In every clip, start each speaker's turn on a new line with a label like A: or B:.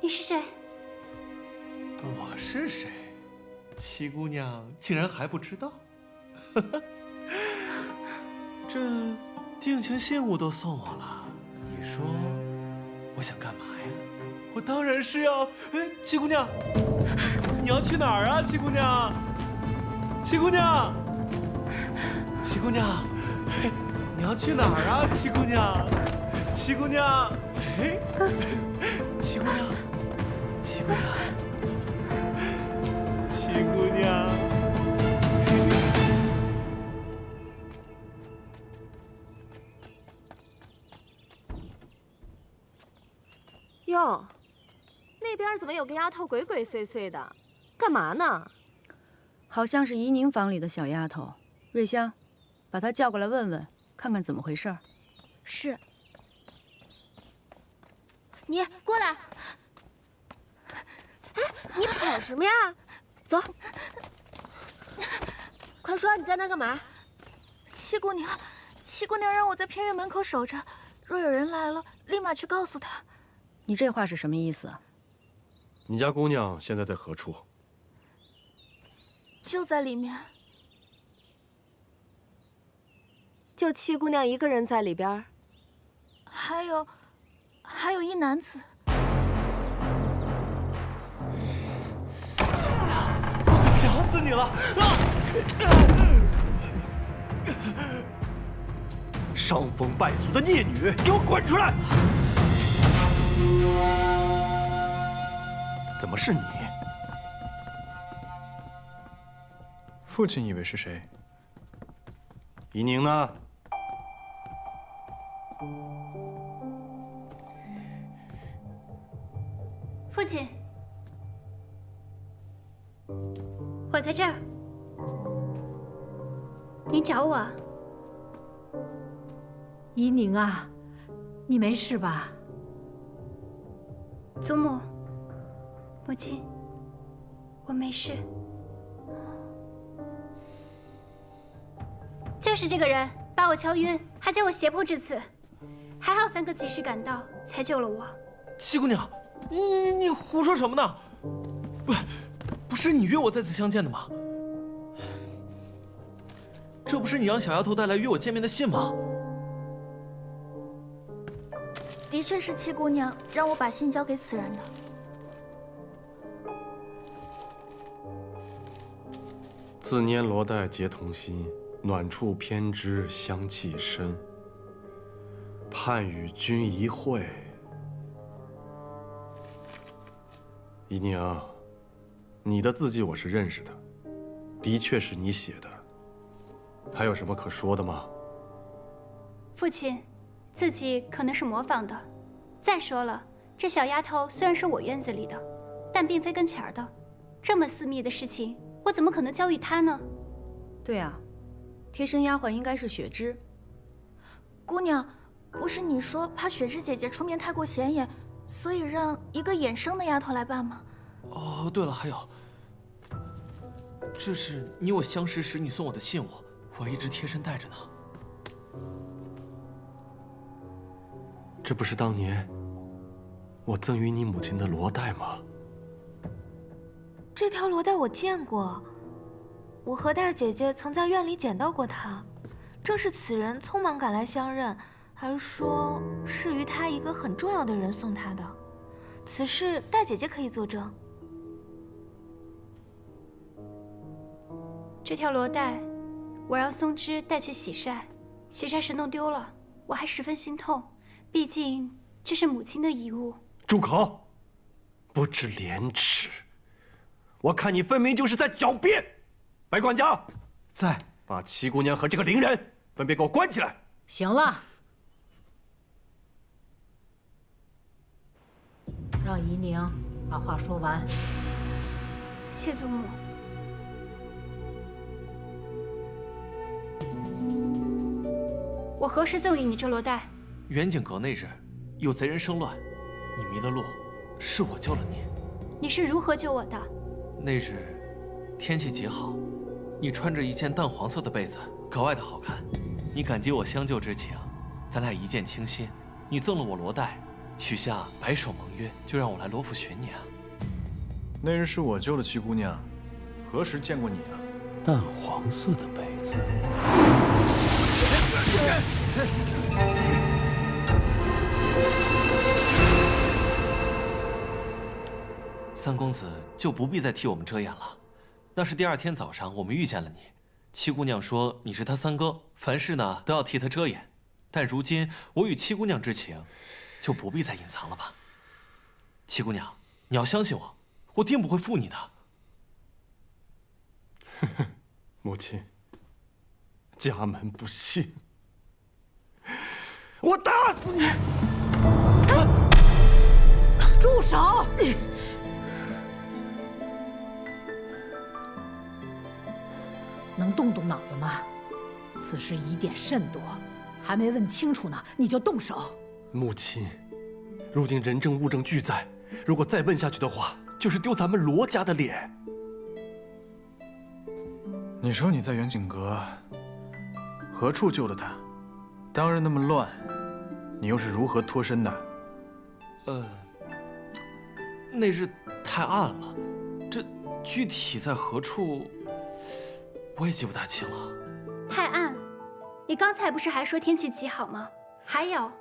A: 你是谁？
B: 我是谁？七姑娘竟然还不知道？这定情信物都送我了，你说我想干嘛呀？我当然是要……七姑娘，你要去哪儿啊？七姑娘，七姑娘，七姑娘，你要去哪儿啊？七姑娘，七姑娘，七姑娘，七姑娘，七姑娘。
C: 哟，那边怎么有个丫头鬼鬼祟祟的？干嘛呢？
D: 好像是怡宁房里的小丫头。瑞香，把她叫过来问问，看看怎么回事。
A: 是。你过来。哎，你跑什么呀？走。快说，你在那干嘛？
E: 七姑娘让我在偏院门口守着，若有人来了，立马去告诉他。
D: 你这话是什么意思？
F: 你家姑娘现在在何处？
E: 就在里面。
C: 就七姑娘一个人在里边？
E: 还有一男子。
B: 七姑娘，我想死你了！
F: 伤风败俗的孽女，给我滚出来！怎么是你？
G: 父亲以为是谁？
F: 怡宁呢？
A: 父亲，我在这儿。您找我？
H: 怡宁啊，你没事吧？
A: 祖母，母亲，我没事。就是这个人把我敲晕，还将我胁迫至此，还好3个及时赶到，才救了我。
B: 七姑娘，你胡说什么呢？不是你约我在此相见的吗？这不是你让小丫头带来约我见面的信吗？
E: 的确是七姑娘让我把信交给此人的。
F: 自拈罗带结同心，暖处偏知香气深。盼与君一会。怡宁，你的字迹我是认识的，的确是你写的。还有什么可说的吗？
A: 父亲，字迹可能是模仿的。再说了，这小丫头虽然是我院子里的，但并非跟前儿的。这么私密的事情，我怎么可能交与她呢？
D: 对啊，贴身丫鬟应该是雪芝。
E: 姑娘，不是你说怕雪芝姐姐出面太过显眼，所以让一个衍生的丫头来办吗？
B: 哦，对了，还有，这是你我相识时你送我的信物，我一直贴身带着呢。
F: 这不是当年我赠予你母亲的罗带吗？
I: 这条罗带我见过，我和大姐姐曾在院里捡到过它，正是此人匆忙赶来相认，还说是于他一个很重要的人送他的。此事大姐姐可以作证。
A: 这条罗带，我让松枝带去洗晒，洗晒时弄丢了，我还十分心痛。毕竟这是母亲的遗物。
F: 住口！不知廉耻！我看你分明就是在狡辩。白管家，
B: 在，
F: 把七姑娘和这个伶人分别给我关起来。
H: 行了，让怡宁把话说完。
A: 谢祖母。我何时赠予你这罗带？
B: 远景阁那日，有贼人生乱，你迷了路，是我救了你。
A: 你是如何救我的？
B: 那日天气极好，你穿着一件淡黄色的被子，格外的好看。你感激我相救之情，咱俩一见倾心。你赠了我罗带，许下白首盟约，就让我来罗府寻你啊。
G: 那日是我救了七姑娘，何时见过你啊？
J: 淡黄色的被子。
B: 三公子就不必再替我们遮掩了。那是第二天早上我们遇见了你，七姑娘说你是她三哥，凡事呢都要替她遮掩。但如今我与七姑娘之情，就不必再隐藏了吧。七姑娘，你要相信我，我定不会负你的。
F: 母亲，家门不幸，我打死你！
H: 住手！能动动脑子吗？此事疑点甚多，还没问清楚呢，你就动手。
F: 母亲，如今人证物证俱在，如果再问下去的话，就是丢咱们罗家的脸。
G: 你说你在远景阁何处救的他？当日那么乱，你又是如何脱身的？
B: 那日太暗了，这具体在何处，我也记不大清了。
A: 太暗，你刚才不是还说天气极好吗？还有，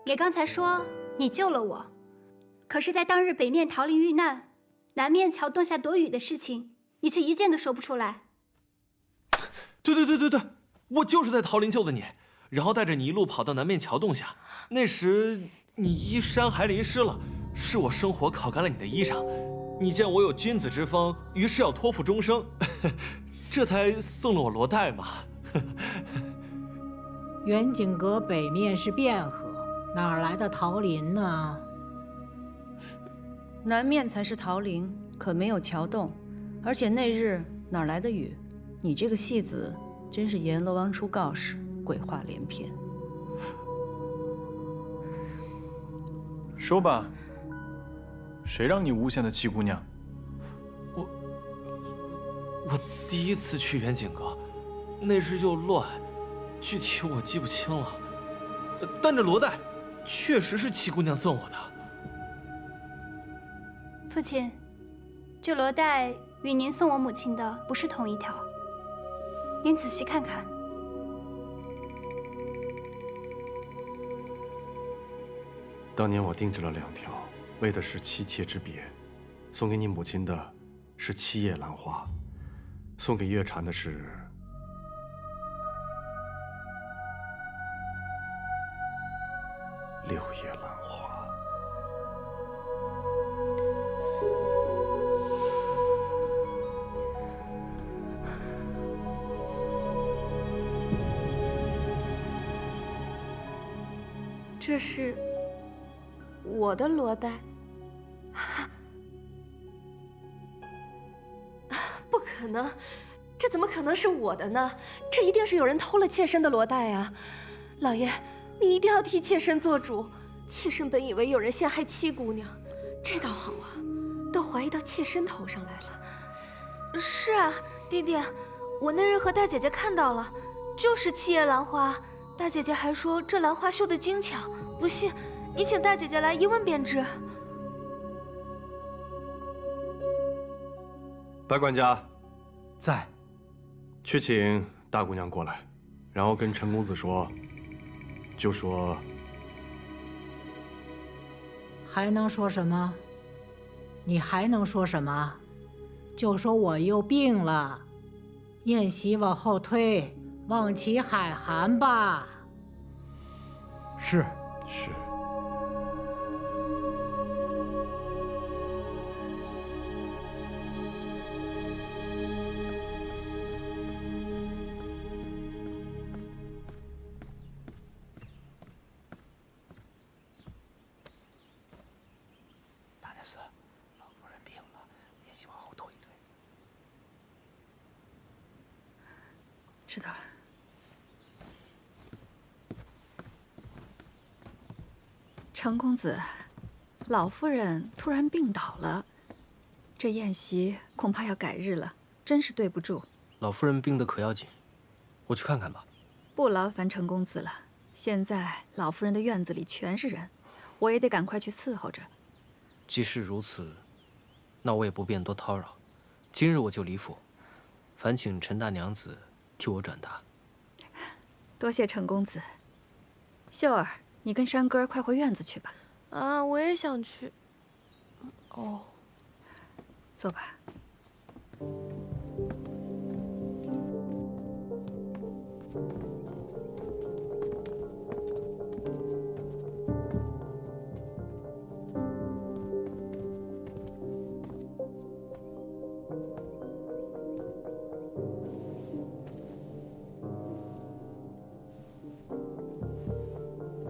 A: 你刚才说你救了我，可是，在当日北面桃林遇难，南面桥洞下躲雨的事情，你却一件都说不出来。
B: 对，我就是在桃林救的你，然后带着你一路跑到南面桥洞下。那时你衣衫还淋湿了，是我生火烤干了你的衣裳。你见我有君子之风，于是要托付终生，这才送了我罗带嘛。
H: 远景阁北面是汴河，哪儿来的桃林呢？
D: 南面才是桃林，可没有桥洞，而且那日哪来的雨？你这个戏子，真是阎罗王出告示，鬼话连篇。
G: 说吧，谁让你诬陷的七姑娘？
B: 我第一次去远景阁，那日又乱，具体我记不清了。但这罗带，确实是七姑娘送我的。
A: 父亲，这罗带与您送我母亲的不是同一条，您仔细看看。
F: 当年我定制了2条，为的是妻妾之别。送给你母亲的是7叶兰花，送给月蝉的是6叶兰花。
C: 这是我的罗带，不可能，这怎么可能是我的呢？这一定是有人偷了妾身的罗带啊！老爷，你一定要替妾身做主。妾身本以为有人陷害七姑娘，这倒好啊，都怀疑到妾身头上来了。
I: 是啊，弟弟，我那日和大姐姐看到了，就是7叶兰花。大姐姐还说这兰花绣得精巧，不信你请大姐姐来一问便知。
F: 白管家，
J: 在。
F: 去请大姑娘过来，然后跟陈公子说，就说
H: 还能说什么？你还能说什么？就说我又病了，宴席往后推，望其海涵吧。
J: 是。
F: 是。
J: 大太师，老夫人病了，宴席往后推一推。
D: 知道了。程公子，老夫人突然病倒了，这宴席恐怕要改日了，真是对不住。
J: 老夫人病得可要紧，我去看看吧。
D: 不劳烦程公子了，现在老夫人的院子里全是人，
K: 我也得赶快去伺候着。
L: 既是如此，那我也不便多叨扰。今日我就离府，烦请陈大娘子替我转达。
K: 多谢陈公子。秀儿，你跟山哥快回院子去吧。
I: 啊，我也想去。哦，
K: 坐吧。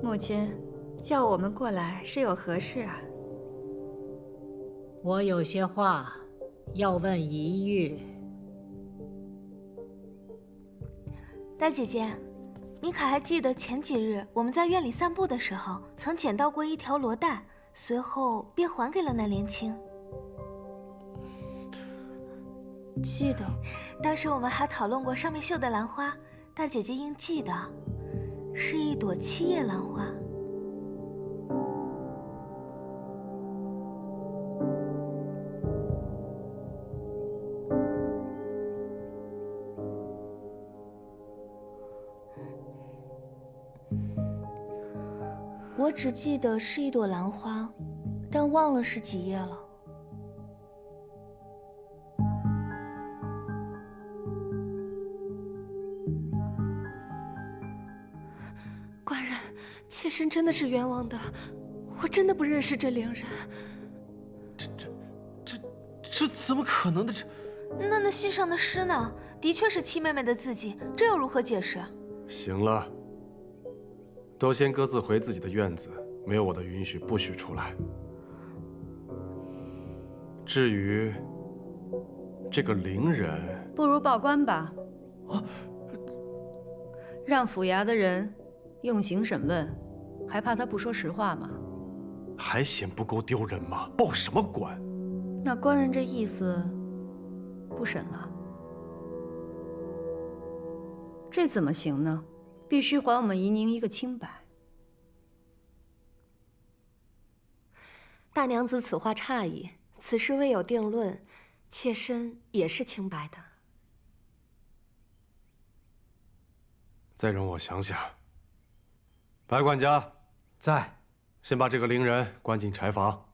K: 母亲，叫我们过来是有何事啊？
H: 我有些话要问一玉。
I: 大姐姐，你可还记得前几日我们在院里散步的时候，曾捡到过一条罗带，随后便还给了那莲青？
C: 记得。
I: 当时我们还讨论过上面绣的兰花，大姐姐应记得，是一朵七叶兰花。我只记得是一朵兰花，但忘了是几叶了。
C: 官人，妾身真的是冤枉的，我真的不认识这伶人。
B: 这怎么可能的？
I: 那信上的诗呢？的确是七妹妹的字迹，这又如何解释？
F: 行了，都先各自回自己的院子，没有我的允许，不许出来。至于这个伶人，
D: 不如报官吧。啊，让府衙的人用刑审问，还怕他不说实话吗？
F: 还嫌不够丢人吗？报什么官？
D: 那官人这意思，不审了。这怎么行呢？必须还我们怡宁一个清白。
C: 大娘子此话差矣，此事未有定论，妾身也是清白的。
F: 再容我想想。白管家
J: 在，
F: 先把这个伶人关进柴房。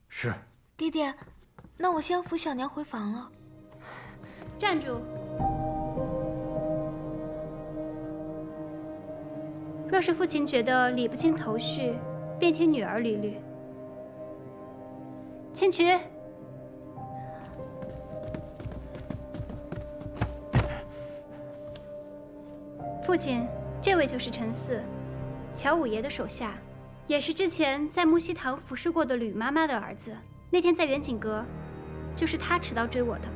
J: 是。
I: 弟弟，那我先扶小娘回房了。
A: 站住！若是父亲觉得理不清头绪，便听女儿捋捋。千渠，父亲，这位就是陈四，乔五爷的手下，也是之前在木樨堂服侍过的吕妈妈的儿子。那天在远景阁，就是他持刀追我的。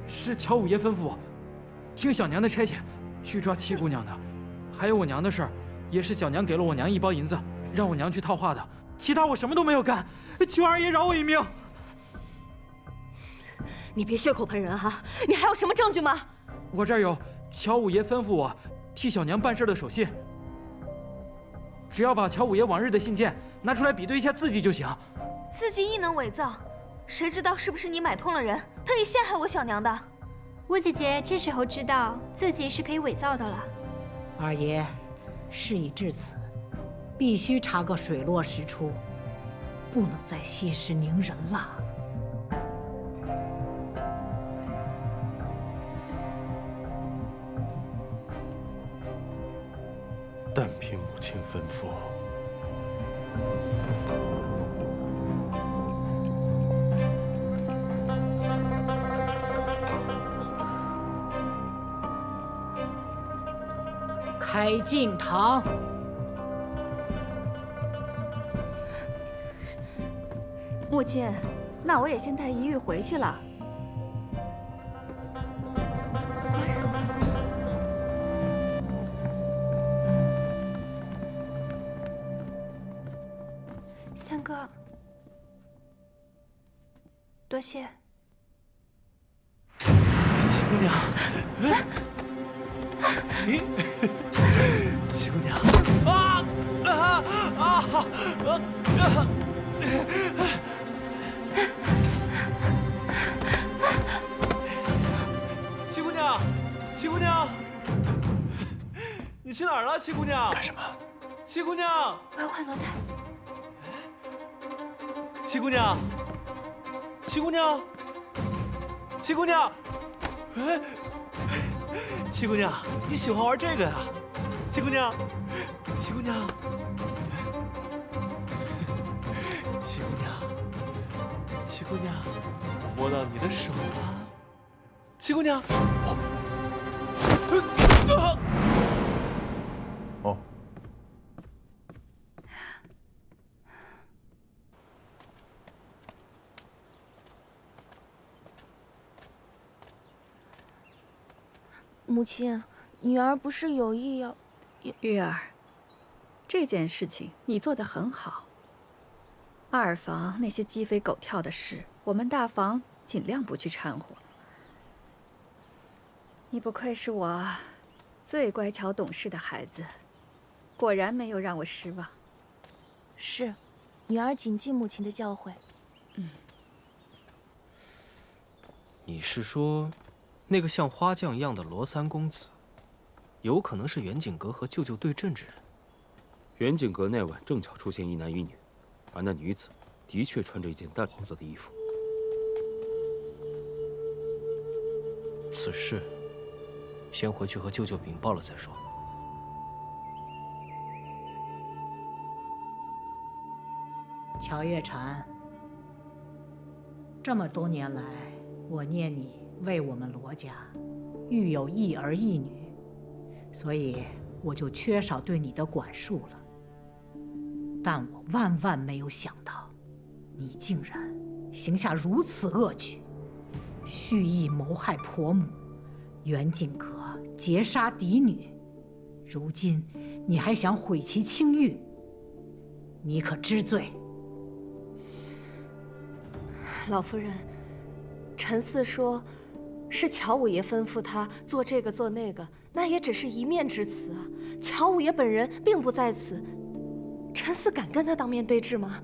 M: 是乔五爷吩咐我，听小娘的差遣，去抓七姑娘的。还有我娘的事儿，也是小娘给了我娘1包银子，让我娘去套话的。其他我什么都没有干，求二爷饶我一命。
C: 你别血口喷人哈！你还有什么证据吗？
M: 我这儿有乔五爷吩咐我替小娘办事的手信，只要把乔五爷往日的信件拿出来比对一下字迹就行。
I: 字迹亦能伪造，谁知道是不是你买通了人，特意陷害我小娘的？
A: 吴姐姐这时候知道自己是可以伪造的了。
H: 二爷，事已至此，必须查个水落石出，不能再息事宁人了。
F: 但凭母亲吩咐。
H: 开敬堂。
K: 母亲，那我也先带怡玉回去了。
A: 三哥，多谢。
B: 七姑娘，七姑娘，七姑娘，七姑娘，你去哪儿了？七姑娘，
G: 干什么？
B: 七姑娘，
A: 我要换轮胎。
B: 七姑娘，七姑娘，七姑娘，哎，七姑娘，你喜欢玩这个呀？七姑娘，七姑娘，七姑娘，七姑娘，摸到你的手了，七姑娘。
G: 哦。
E: 母亲，女儿不是有意要……
K: 玉儿，这件事情你做得很好。二房那些鸡飞狗跳的事，我们大房尽量不去掺和。你不愧是我最乖巧懂事的孩子，果然没有让我失望。
E: 是，女儿谨记母亲的教诲。
L: 你是说，那个像花匠一样的罗三公子，有可能是袁景阁和舅舅对阵之人？
N: 袁景阁那晚正巧出现一男一女，而那女子的确穿着一件淡黄色的衣服。
L: 此事，先回去和舅舅禀报了再说。
H: 乔月禅，这么多年来，我念你为我们罗家育有一儿一女，所以我就缺少对你的管束了。但我万万没有想到，你竟然行下如此恶举，蓄意谋害婆母，袁景阁劫杀嫡女，如今你还想毁其清誉，你可知罪？
C: 老夫人，陈四说，是乔五爷吩咐他做这个做那个，那也只是一面之词啊。乔五爷本人并不在此，陈四敢跟他当面对质吗？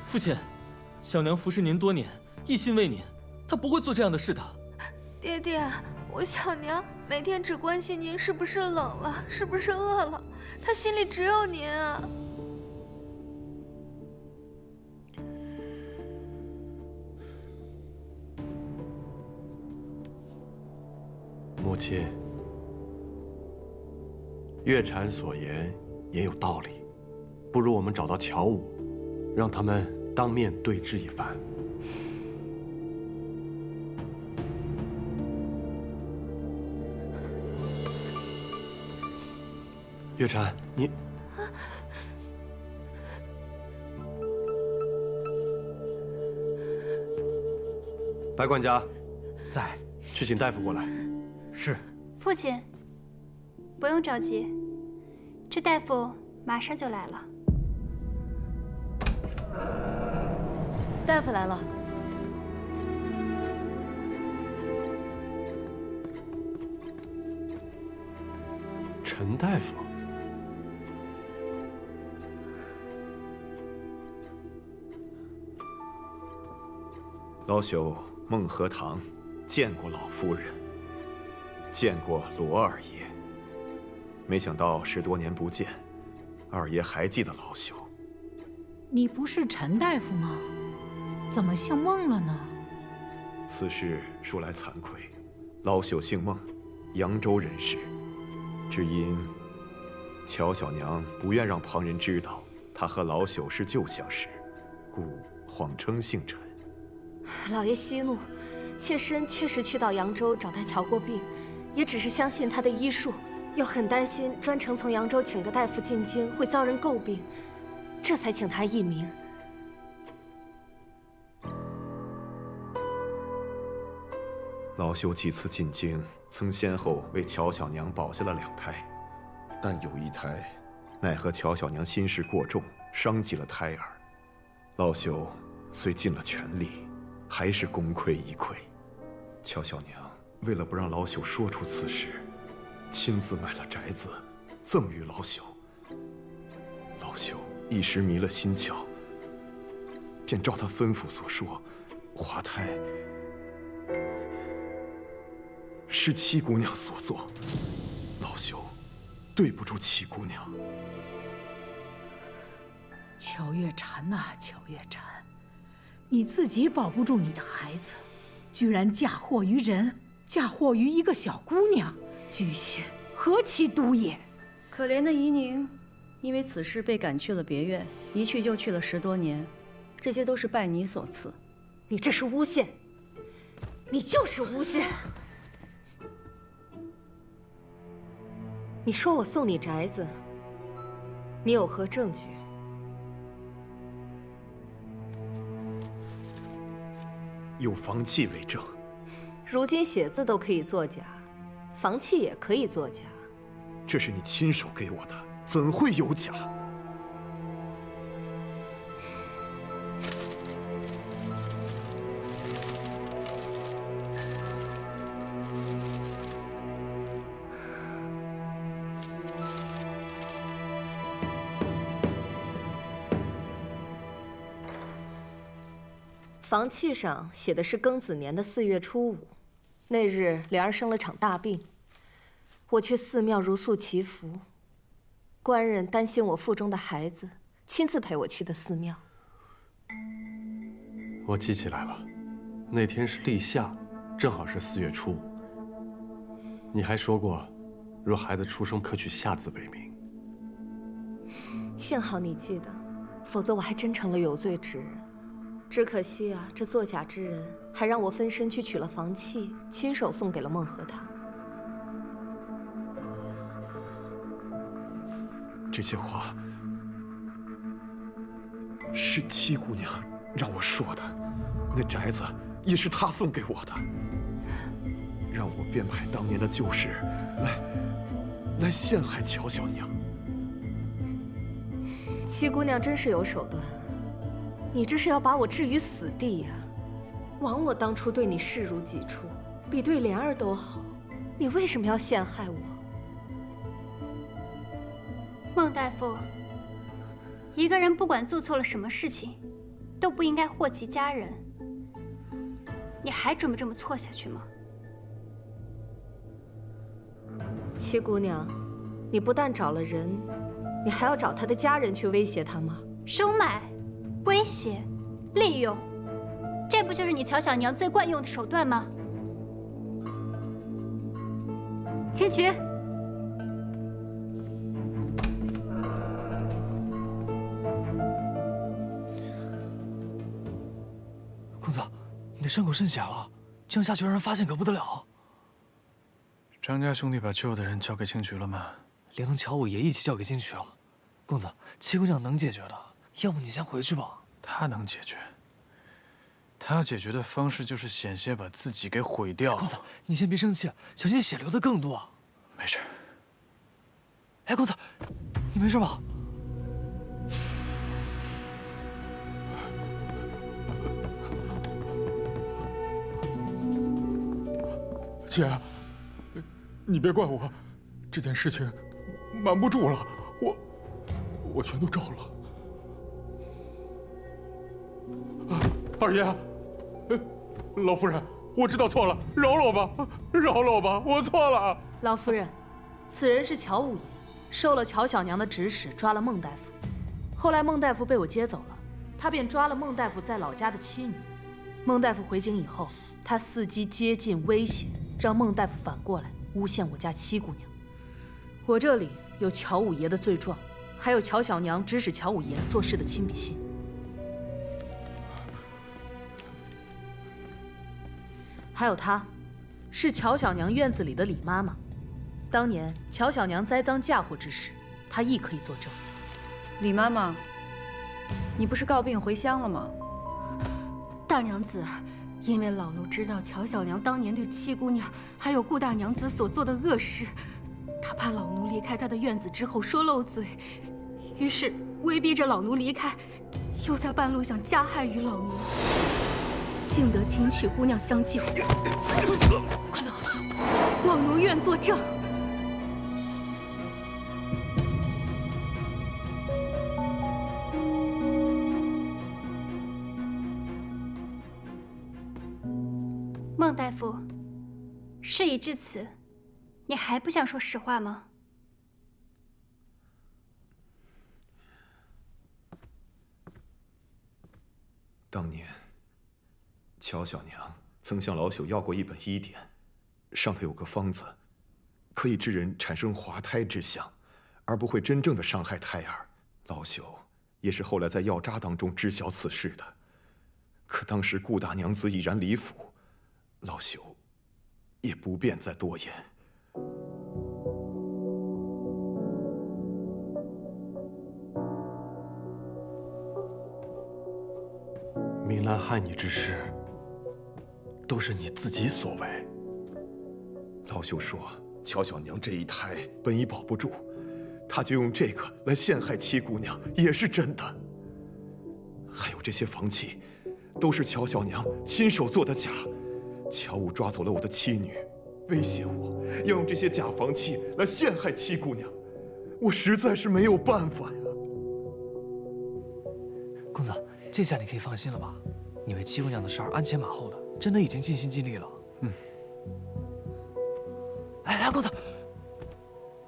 B: 父亲，小娘服侍您多年，一心为您，她不会做这样的事的。
I: 爹爹，我小娘每天只关心您是不是冷了，是不是饿了，她心里只有您啊。
F: 母亲，月禅所言也有道理，不如我们找到乔武，让他们当面对质一番。月禅，你……白管家，
J: 在，
F: 去请大夫过来。
J: 是。
A: 父亲，不用着急，这大夫马上就来了。
C: 大夫来了。
F: 陈大夫，
O: 老朽孟和堂见过老夫人，见过罗二爷。没想到10多年不见，二爷还记得老朽。
H: 你不是陈大夫吗？怎么姓孟了呢？
O: 此事说来惭愧，老朽姓孟，扬州人士，只因乔小娘不愿让旁人知道她和老朽是旧相识，故谎称姓陈。
C: 老爷息怒，妾身确实去到扬州找他瞧过病，也只是相信他的医术，又很担心专程从扬州请个大夫进京会遭人诟病，这才请他一名。
O: 老朽几次进京，曾先后为乔小娘保下了2胎，但有一胎，奈何乔小娘心事过重，伤及了胎儿。老朽虽尽了全力，还是功亏一篑。乔小娘为了不让老朽说出此事，亲自买了宅子，赠予老朽，一时迷了心窍，便照他吩咐所说，滑胎是七姑娘所做。老朽对不住七姑娘。
H: 乔月禅呐，乔月禅，你自己保不住你的孩子，居然嫁祸于人，嫁祸于一个小姑娘，居心何其毒也！
D: 可怜的怡宁，因为此事被赶去了别院，一去就去了10多年，这些都是拜你所赐。
C: 你这是诬陷，你就是诬陷！你说我送你宅子，你有何证据？
O: 有房契为证。
C: 如今写字都可以作假，房契也可以作假。
O: 这是你亲手给我的，怎会有假？
C: 房契上写的是庚子年的4月初5，那日莲儿生了场大病，我去寺庙如素祈福，官人担心我腹中的孩子，亲自陪我去的寺庙。
F: 我记起来了，那天是立夏，正好是4月初5。你还说过，若孩子出生可取夏字为名。
C: 幸好你记得，否则我还真成了有罪之人。只可惜啊，这作假之人还让我分身去取了房契，亲手送给了孟和堂。
O: 这些话是七姑娘让我说的，那宅子也是她送给我的，让我编排当年的旧事，来陷害乔小娘。
C: 七姑娘真是有手段，你这是要把我置于死地呀！枉我当初对你视如己出，比对莲儿都好，你为什么要陷害我？
A: 孟大夫，一个人不管做错了什么事情，都不应该祸及家人。你还准备这么错下去吗？
C: 七姑娘，你不但找了人，你还要找他的家人去威胁他吗？
A: 收买、威胁、利用，这不就是你乔小娘最惯用的手段吗？请取。
B: 公子，你的伤口渗血了，这样下去让人发现可不得了。
G: 张家兄弟把救的人交给青渠了吗？
B: 连同乔五爷一起交给青渠了。公子，七姑娘能解决的，要不你先回去吧。
G: 他能解决？他解决的方式就是险些把自己给毁掉。
B: 公子，你先别生气，小心血流的更多。
G: 没事。
B: 哎，公子，你没事吧？
M: 姐，你别怪我，这件事情瞒不住了，我全都招了。二爷，老夫人，我知道错了，饶了我吧，饶了我吧，我错了。
P: 老夫人，此人是乔五爷，受了乔小娘的指使，抓了孟大夫。后来孟大夫被我接走了，他便抓了孟大夫在老家的妻女。孟大夫回京以后，他伺机接近威胁，让孟大夫反过来诬陷我家七姑娘。我这里有乔五爷的罪状，还有乔小娘指使乔五爷做事的亲笔信。还有她，是乔小娘院子里的李妈妈。当年乔小娘栽赃嫁祸之时，她亦可以作证。
D: 李妈妈，你不是告病回乡了吗？
P: 大娘子，因为老奴知道乔小娘当年对七姑娘还有顾大娘子所做的恶事，她怕老奴离开她的院子之后说漏嘴，于是威逼着老奴离开，又在半路想加害于老奴。幸得青曲姑娘相救，快走，老奴愿作证。
A: 孟大夫，事已至此，你还不想说实话吗？
O: 当年，乔小娘曾向老朽要过一本医典，上头有个方子，可以致人产生滑胎之象，而不会真正的伤害胎儿。老朽也是后来在药渣当中知晓此事的。可当时顾大娘子已然离府，老朽也不便再多言。
F: 明兰害你之事，都是你自己所为。
O: 老朽说，乔小娘这一胎本已保不住，他就用这个来陷害七姑娘，也是真的。还有这些房契，都是乔小娘亲手做的假。乔武抓走了我的妻女，威胁我要用这些假房契来陷害七姑娘，我实在是没有办法呀。
B: 公子，这下你可以放心了吧？你为七姑娘的事儿鞍前马后的，真的已经尽心尽力了。哎，公子，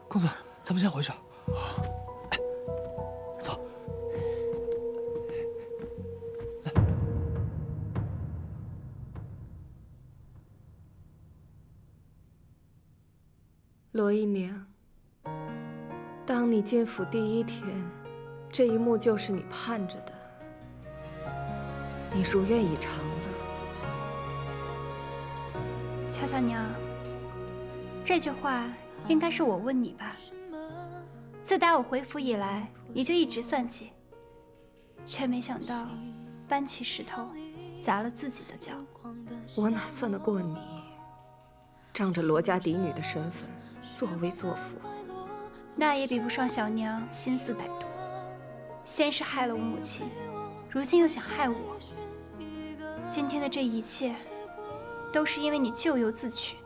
B: 公子，咱们先回去。哎，走。来，
C: 罗姨娘，当你进府第一天，这一幕就是你盼着的。你如愿以偿了。
A: 乔小娘，这句话应该是我问你吧？自打我回府以来，你就一直算计，却没想到搬起石头砸了自己的脚。
C: 我哪算得过你？仗着罗家嫡女的身份，作威作福，
A: 那也比不上小娘心思歹毒。先是害了我母亲，如今又想害我。今天的这一切，都是因为你咎由自取。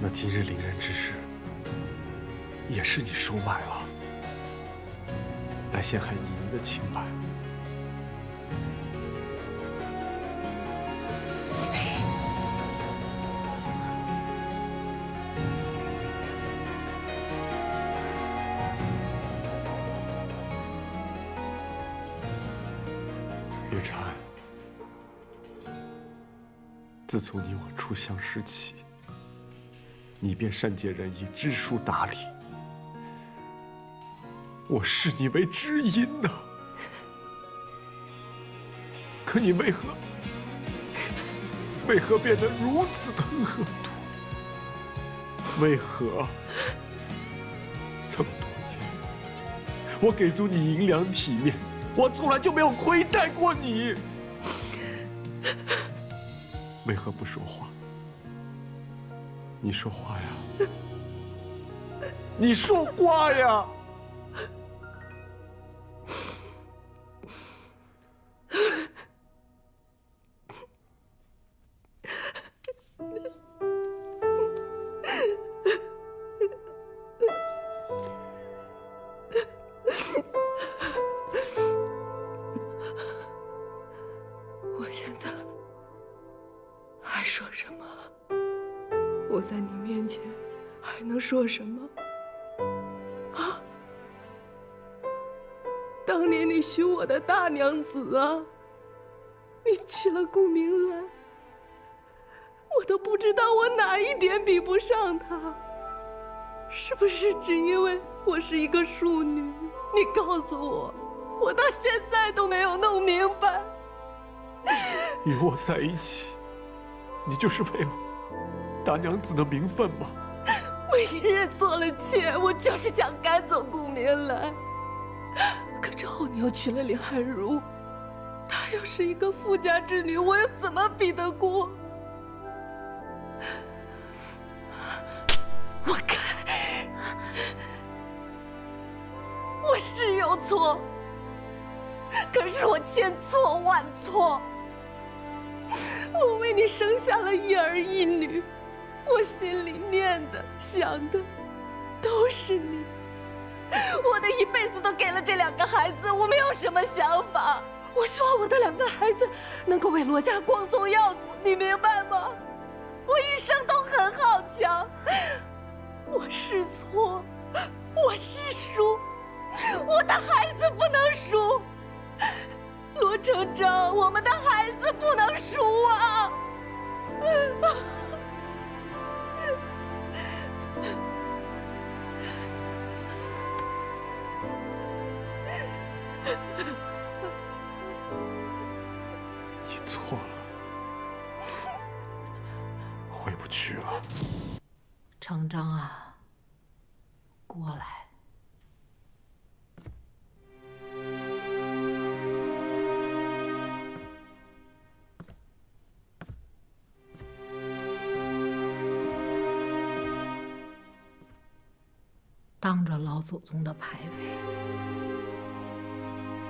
F: 那今日凌人之事，也是你收买了，来陷害依宁的清白。月禅，自从你我初相识起，你便善解人意，知书达理，我视你为知音呐。可你为何变得如此的恶毒？为何这么多年，我给足你银两体面，我从来就没有亏待过你？为何不说话？你说话呀！你说话呀！
C: 我现在还说什么？我在你面前还能说什么？啊！当年你许我的大娘子啊，你娶了顾明兰，我都不知道我哪一点比不上她。是不是只因为我是一个庶女？你告诉我，我到现在都没有弄明白。
F: 与我在一起，你就是为了大娘子的名分吗？
C: 我一日做了妾，我就是想赶走顾明兰。可之后你又娶了林汉如，她又是一个富家之女，我又怎么比得过？我该，我是有错，可是我千错万错。我为你生下了一儿一女，我心里念的想的都是你，我的一辈子都给了这两个孩子，我没有什么想法，我希望我的2个孩子能够为罗家光宗耀祖，你明白吗？我一生都很好强，我是错，我是输，我的孩子不能输。罗成章，我们的孩子不能输啊！
F: 你错了，回不去了。
H: 成章啊，过来。当着老祖宗的牌位，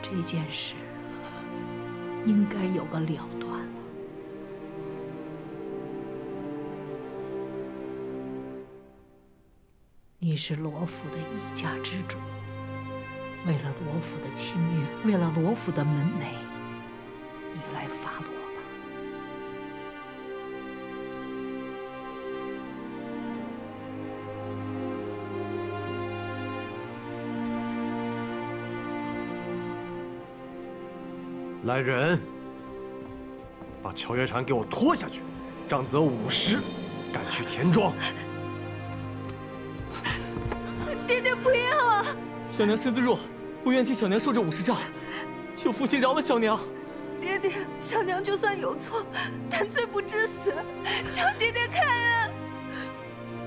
H: 这件事应该有个了断了。你是罗府的一家之主，为了罗府的清誉，为了罗府的门楣，你来发落吧。
F: 来人，把乔月禅给我拖下去，杖责50，赶去田庄。
C: 爹爹不要啊！
B: 小娘身子弱，不愿替小娘受这50杖，求父亲饶了小娘。
C: 爹爹，小娘就算有错，但罪不至死，求爹爹开恩！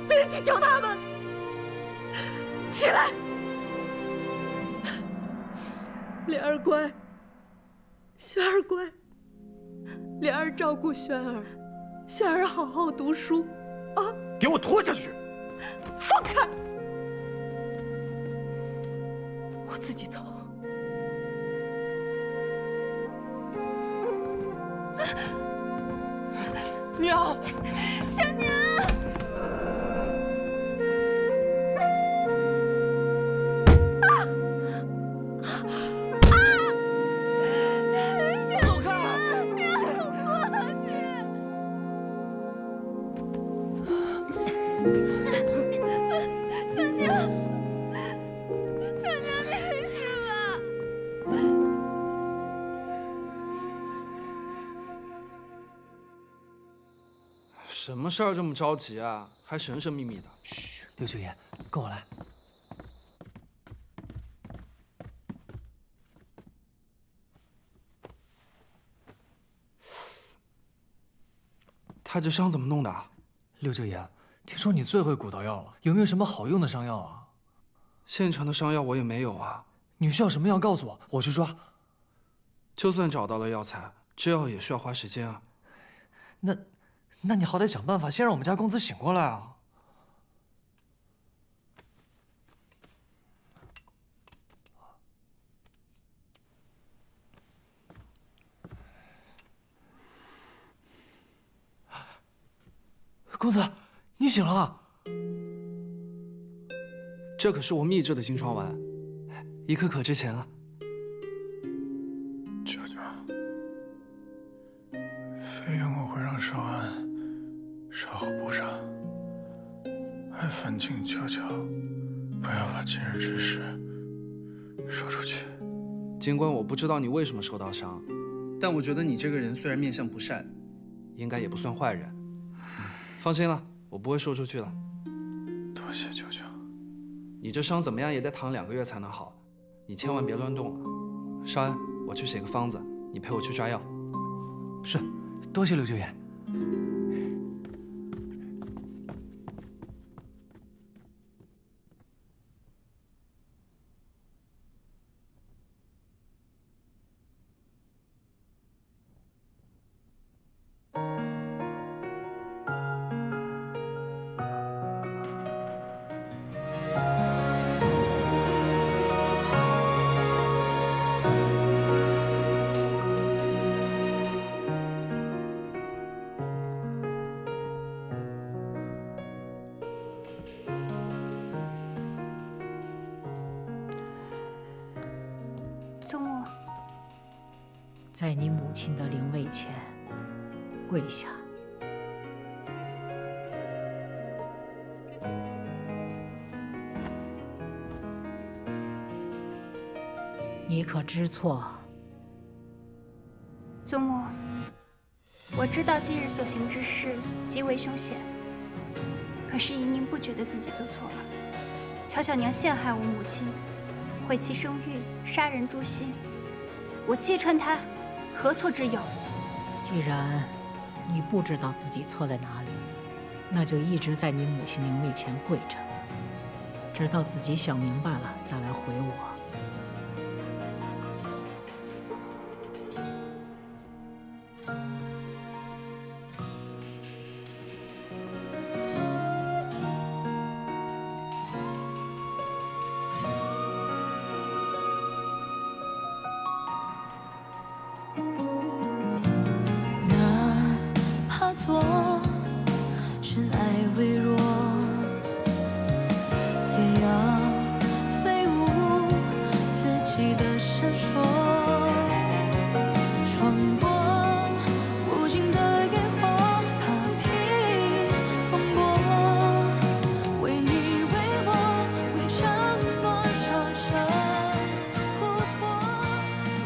C: 别去求他们，起来，莲儿乖。萱儿乖，莲儿照顾萱儿，萱儿好好读书，啊！
F: 给我拖下去！
C: 放开！我自己走。
B: 娘，
C: 小娘。
M: 什么事儿这么着急啊？还神神秘秘的。
B: 嘘，六舅爷，跟我来。
M: 他这伤怎么弄的？
B: 六舅爷，听说你最会古道药了，有没有什么好用的伤药啊？
M: 现成的伤药我也没有啊。
B: 你需要什么药告诉我，我去抓。
M: 就算找到了药材，制药也需要花时间啊。
B: 那你好歹想办法先让我们家公子醒过来啊！公子，你醒了。
M: 这可是我秘制的金疮丸，1颗可值钱了。
G: 舅舅，费用我会让少安稍后补上，还烦请舅舅不要把今日之事说出去。
M: 尽管我不知道你为什么受到伤，但我觉得你这个人虽然面相不善，应该也不算坏人。放心了，我不会说出去了。
G: 多谢舅舅。
M: 你这伤怎么样也得躺2个月才能好，你千万别乱动了。少安，我去写个方子，你陪我去抓药。
B: 是，多谢六舅爷。
H: 在你母亲的灵位前跪下。你可知错？
A: 祖母，我知道今日所行之事极为凶险，可是宜宁不觉得自己做错了。乔小娘陷害我母亲，毁其声誉，杀人诛心，我揭穿她，何错之有？
H: 既然你不知道自己错在哪里，那就一直在你母亲灵位前跪着，直到自己想明白了再来回我。
Q: 尘埃微弱，也要飞舞自己的闪烁，穿过无尽的烟火，踏平风波，为你为我未尝多少场琥珀。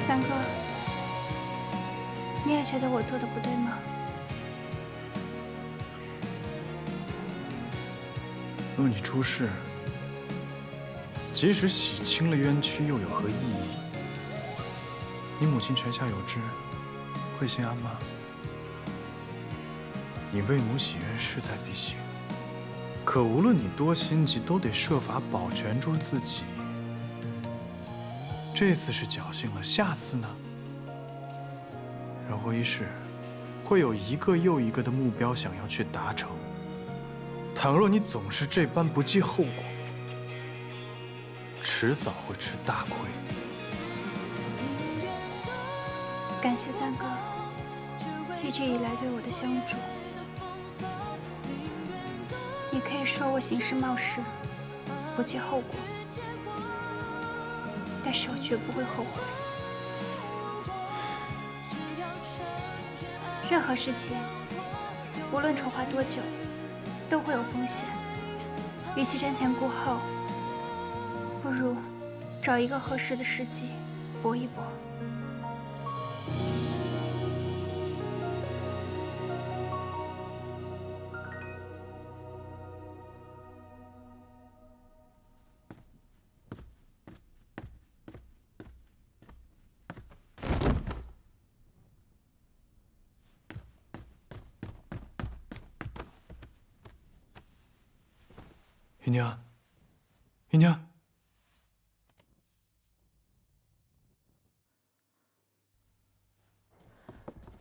A: 三哥，你也觉得我做的不对吗？
G: 若你出事，即使洗清了冤屈，又有何意义？你母亲泉下有知，会心安吗？你为母洗冤势在必行，可无论你多心急，都得设法保全住自己。这次是侥幸了，下次呢？人活一世，会有一个又一个的目标想要去达成。倘若你总是这般不计后果，迟早会吃大亏。
A: 感谢三哥一直以来对我的相助。你可以说我行事冒失，不计后果，但是我绝不会后悔。任何事情，无论筹划多久，都会有风险，与其瞻前顾后，不如找一个合适的时机搏一搏。
G: 姨娘，姨娘，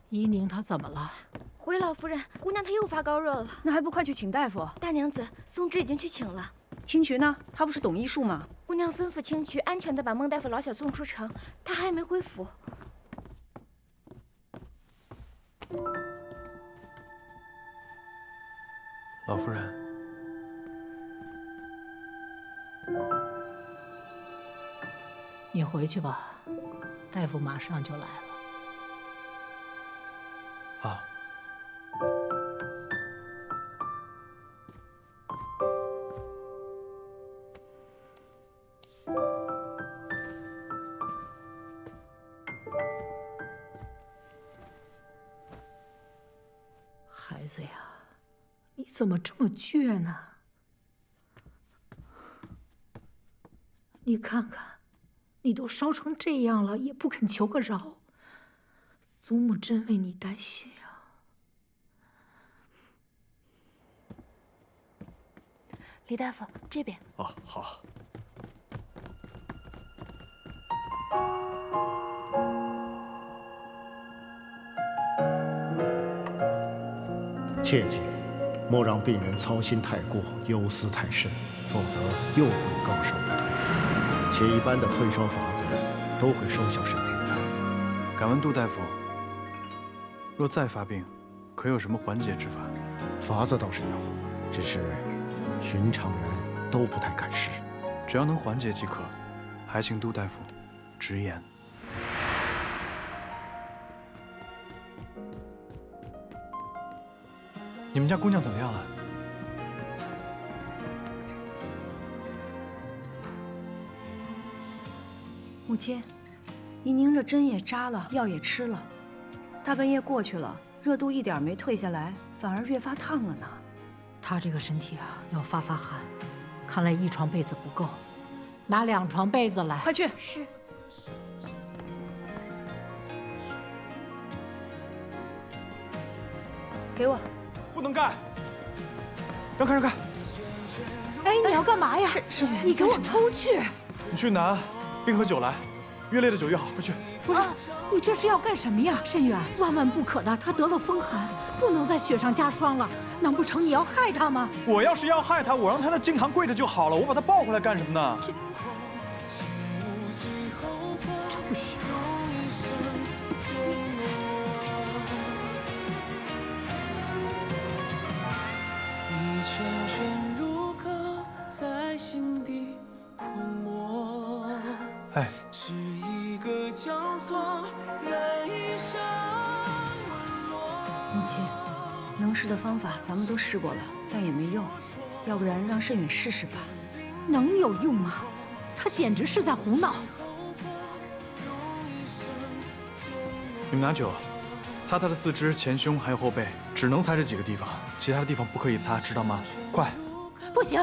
H: 宜宁她怎么了？
C: 回老夫人，姑娘她又发高热了，
D: 那还不快去请大夫？
C: 大娘子，松枝已经去请了。
D: 青渠呢？她不是懂医术吗？
C: 姑娘吩咐青渠安全地把孟大夫老小送出城，他还没回府。
G: 老夫人。
H: 你回去吧，大夫马上就来了。
G: 啊。
H: 孩子呀，你怎么这么倔呢？你看看。你都烧成这样了，也不肯求个饶，祖母真为你担心啊！
C: 李大夫，这边。
O: 哦，好。
R: 切记，莫让病人操心太过，忧思太深，否则又会高烧不退。且一般的退烧法子都会收效甚灵。
G: 敢问杜大夫，若再发病，可有什么缓解之法？
R: 法子倒是有，只是寻常人都不太敢试。
G: 只要能缓解即可，还请杜大夫直言。们家姑娘怎么样了？
D: 母亲，您拧着针也扎了，药也吃了，大半夜过去了，热度一点没退下来，反而越发烫了呢。
H: 她这个身体啊，要发寒，看来1床被子不够，拿2床被子来。
D: 快去！
E: 是。
D: 给我。
G: 不能干！让开让开！
H: 哎，你要干嘛呀？
D: 沈远，
H: 你给我出去！
G: 你去拿冰和酒来，越烈的酒越好，快去！
H: 不是，你这是要干什么呀，沈远？万万不可的，他得了风寒，不能在雪上加霜了。难不成你要害他吗？
G: 我要是要害他，我让他在经堂跪着就好了，我把他抱回来干什么呢？
H: 这不行。
G: 哎，
D: 母亲，能试的方法咱们都试过了，但也没用，要不然让慎远试试吧。
H: 能有用吗？他简直是在胡闹。
G: 你们拿酒，擦他的四肢、前胸还有后背，只能擦这几个地方，其他的地方不可以擦，知道吗？快！
H: 不行，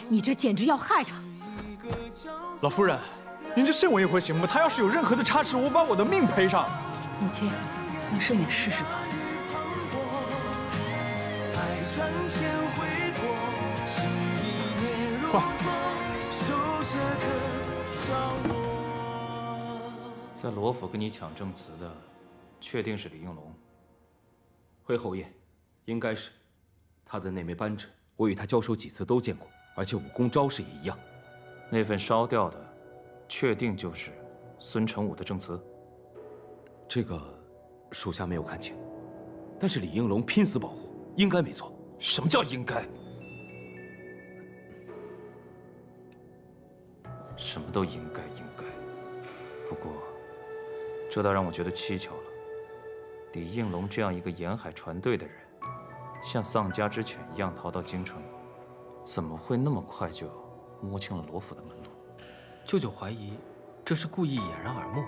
H: 你这简直要害他！
G: 老夫人，您就信我一回行吗？他要是有任何的差池，我把我的命赔上。
D: 母亲，让慎远试试吧。
G: 快！
M: 在罗府跟你抢证词的，确定是李应龙。
N: 回侯爷，应该是他的那枚扳指，我与他交手几次都见过，而且武功招式也一样。
M: 那份烧掉的，确定就是孙成武的证词。
N: 这个属下没有看清，但是李应龙拼死保护，应该没错。
M: 什么叫应该？什么都应该。不过，这倒让我觉得蹊跷了。李应龙这样一个沿海船队的人，像丧家之犬一样逃到京城，怎么会那么快就摸清了罗府的门路？
L: 舅舅怀疑这是故意掩人耳目，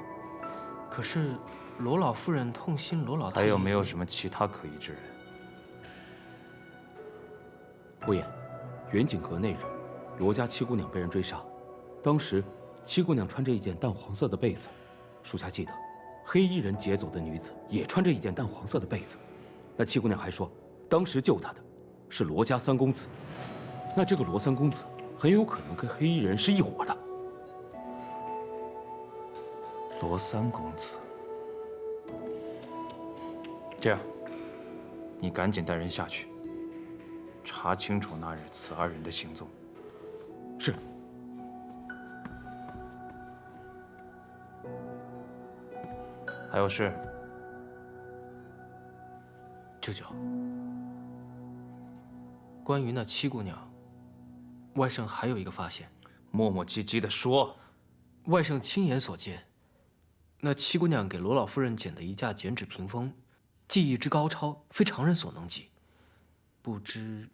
L: 可是罗老夫人痛心罗老太爷。
M: 还有没有什么其他可疑之人？
N: 侯爷，远景阁那日，罗家七姑娘被人追杀，当时七姑娘穿着一件淡黄色的被子，属下记得，黑衣人劫走的女子也穿着一件淡黄色的被子。那七姑娘还说，当时救她的是罗家三公子，那这个罗三公子很有可能跟黑衣人是一伙的。
M: 罗三公子，这样，你赶紧带人下去，查清楚那日此二人的行踪。
N: 是。
M: 还有事？
L: 舅舅，关于那七姑娘，外甥还有一个发现。
M: 磨磨唧唧地说。
L: 外甥亲眼所见，那七姑娘给罗老夫人剪的一架剪纸屏风，技艺之高超，非常人所能及。不知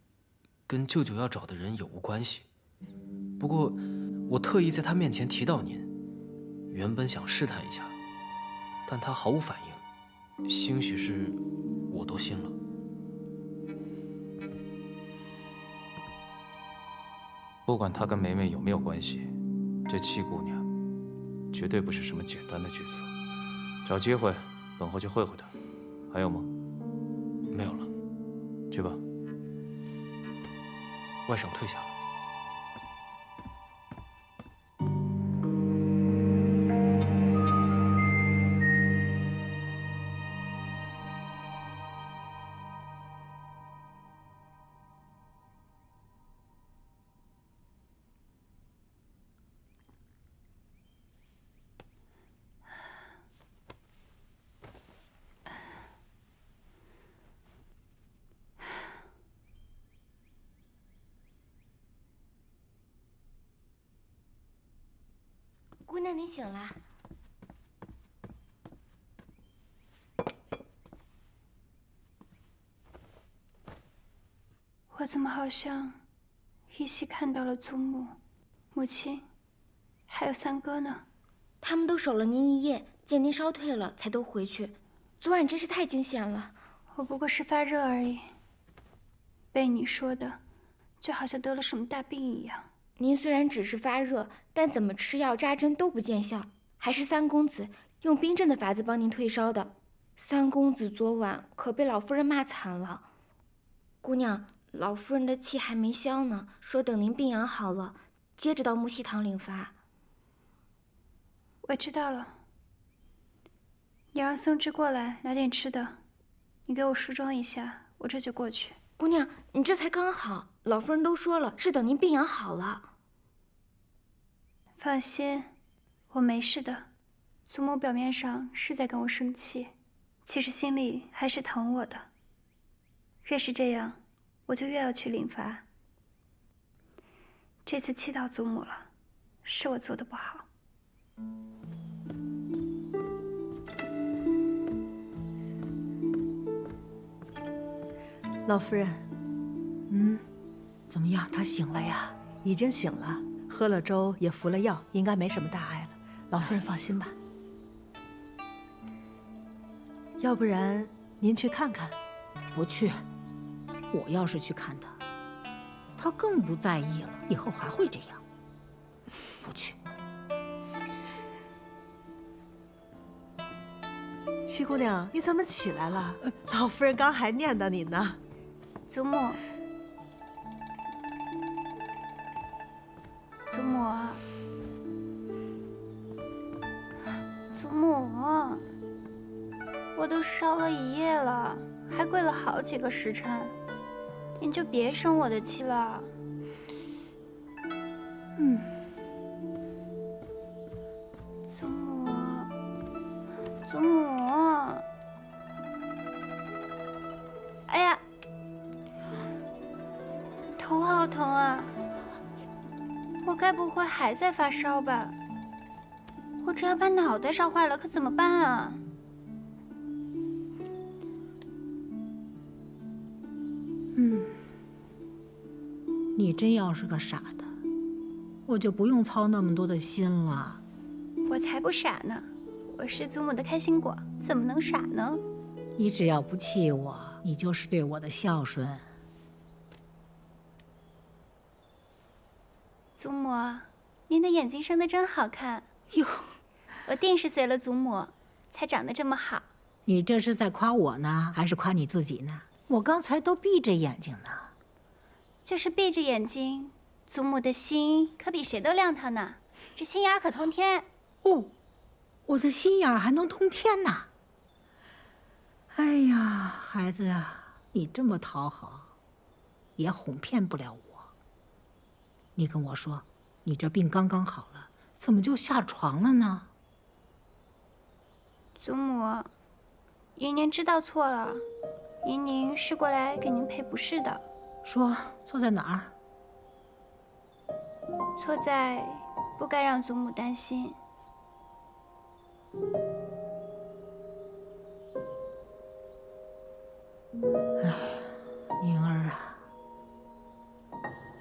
L: 跟舅舅要找的人有无关系？不过我特意在他面前提到您，原本想试探一下，但他毫无反应，兴许是我多心了。
M: 不管她跟梅梅有没有关系，这七姑娘绝对不是什么简单的角色。找机会等候去会会她。还有吗？
L: 没有了。
M: 去吧。
L: 外甥退下了。
E: 姑娘，你醒了。
A: 怎么好像依稀看到了祖母、母亲，还有三哥呢？
E: 他们都守了您一夜，见您烧退了，才都回去。昨晚真是太惊险了。
A: 我不过是发热而已，被你说的，就好像得了什么大病一样。
E: 您虽然只是发热，但怎么吃药扎针都不见效，还是三公子用冰镇的法子帮您退烧的。三公子昨晚可被老夫人骂惨了。姑娘，老夫人的气还没消呢，说等您病养好了，接着到木樨堂领罚。
A: 我知道了，你让松枝过来拿点吃的，你给我梳妆一下，我这就过去。
E: 姑娘，你这才刚好，老夫人都说了，是等您病养好了。
A: 放心，我没事的。祖母表面上是在跟我生气，其实心里还是疼我的。越是这样，我就越要去领罚。这次气到祖母了，是我做的不好。
S: 老夫人，
H: 怎么样？他醒了呀？
S: 已经醒了，喝了粥，也服了药，应该没什么大碍了。老夫人放心吧。要不然您去看看？
H: 不去。我要是去看他，他更不在意了，以后还会这样。不去。
S: 七姑娘，你怎么起来了？老夫人刚还念叨你呢。
A: 祖母，祖母，祖母，我都烧了一夜了，还跪了好几个时辰，您就别生我的气了。祖母，祖母，哎呀！头好疼啊！我该不会还在发烧吧？我这要把脑袋烧坏了，可怎么办啊？
H: 你真要是个傻的，我就不用操那么多的心了。
A: 我才不傻呢，我是祖母的开心果，怎么能傻呢？
H: 你只要不气我，你就是对我的孝顺。
A: 祖母，您的眼睛生得真好看
H: 哟！
A: 我定是随了祖母，才长得这么好。
H: 你这是在夸我呢，还是夸你自己呢？我刚才都闭着眼睛呢。
A: 就是闭着眼睛，祖母的心可比谁都亮堂呢。这心眼可通天
H: 哦！我的心眼还能通天呢！哎呀，孩子呀，你这么讨好，也哄骗不了我。你跟我说，你这病刚刚好了，怎么就下床了呢？
A: 祖母，姨您知道错了，姨宁是过来给您赔不是的。
H: 说错在哪儿？
A: 错在不该让祖母担心。
H: 哎，宁儿啊，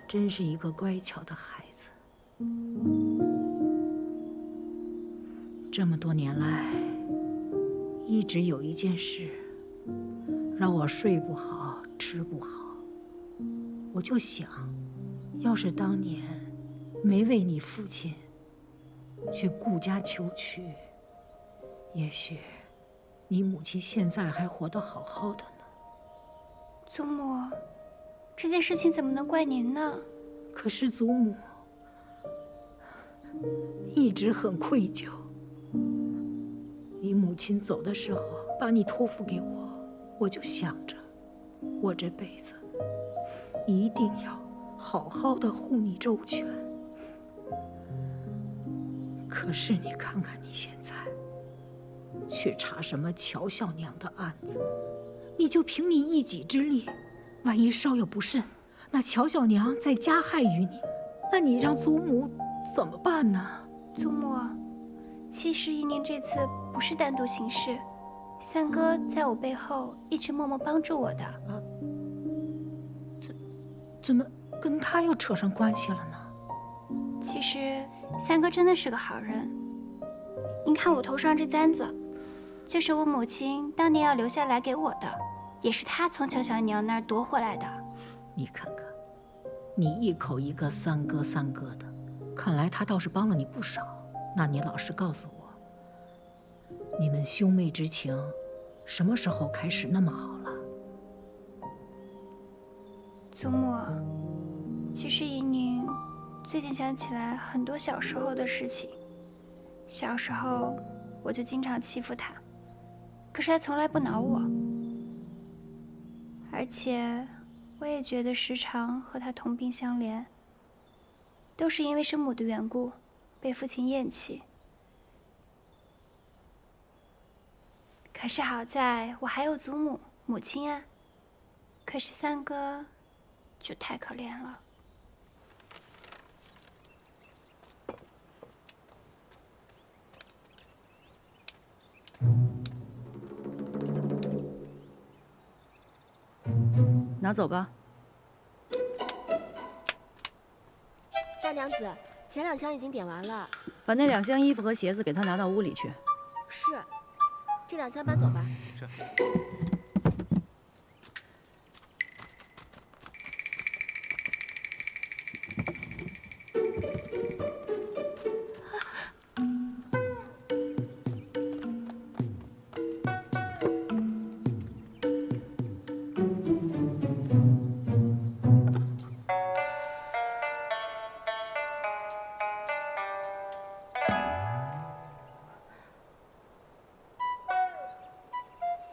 H: 真是一个乖巧的孩子。这么多年来，一直有一件事让我睡不好，吃不好。我就想，要是当年没为你父亲去顾家求娶，也许你母亲现在还活得好好的呢。
A: 祖母，这件事情怎么能怪您呢？
H: 可是祖母一直很愧疚。你母亲走的时候把你托付给我，我就想着，我这辈子一定要好好的护你周全。可是你看看你现在，去查什么乔小娘的案子，你就凭你一己之力，万一稍有不慎，那乔小娘再加害于你，那你让祖母怎么办呢？
A: 祖母，其实姨宁这次不是单独行事，三哥在我背后一直默默帮助我的。
H: 怎么跟他又扯上关系了呢？
A: 其实三哥真的是个好人。您看我头上这簪子，就是我母亲当年要留下来给我的，也是她从乔小娘那儿夺回来的。
H: 你看看，你一口一个三哥三哥的，看来他倒是帮了你不少。那你老实告诉我，你们兄妹之情什么时候开始那么好了？
A: 祖母，其实怡宁最近想起来很多小时候的事情。小时候我就经常欺负他，可是他从来不恼我，而且我也觉得时常和他同病相怜，都是因为生母的缘故，被父亲厌弃。可是好在我还有祖母、母亲啊。可是三哥就太可怜了。
D: 拿走吧。
T: 大娘子，前2箱已经点完了。
D: 把那2箱衣服和鞋子给他拿到屋里去。
T: 是，这2箱搬走吧。
L: 是。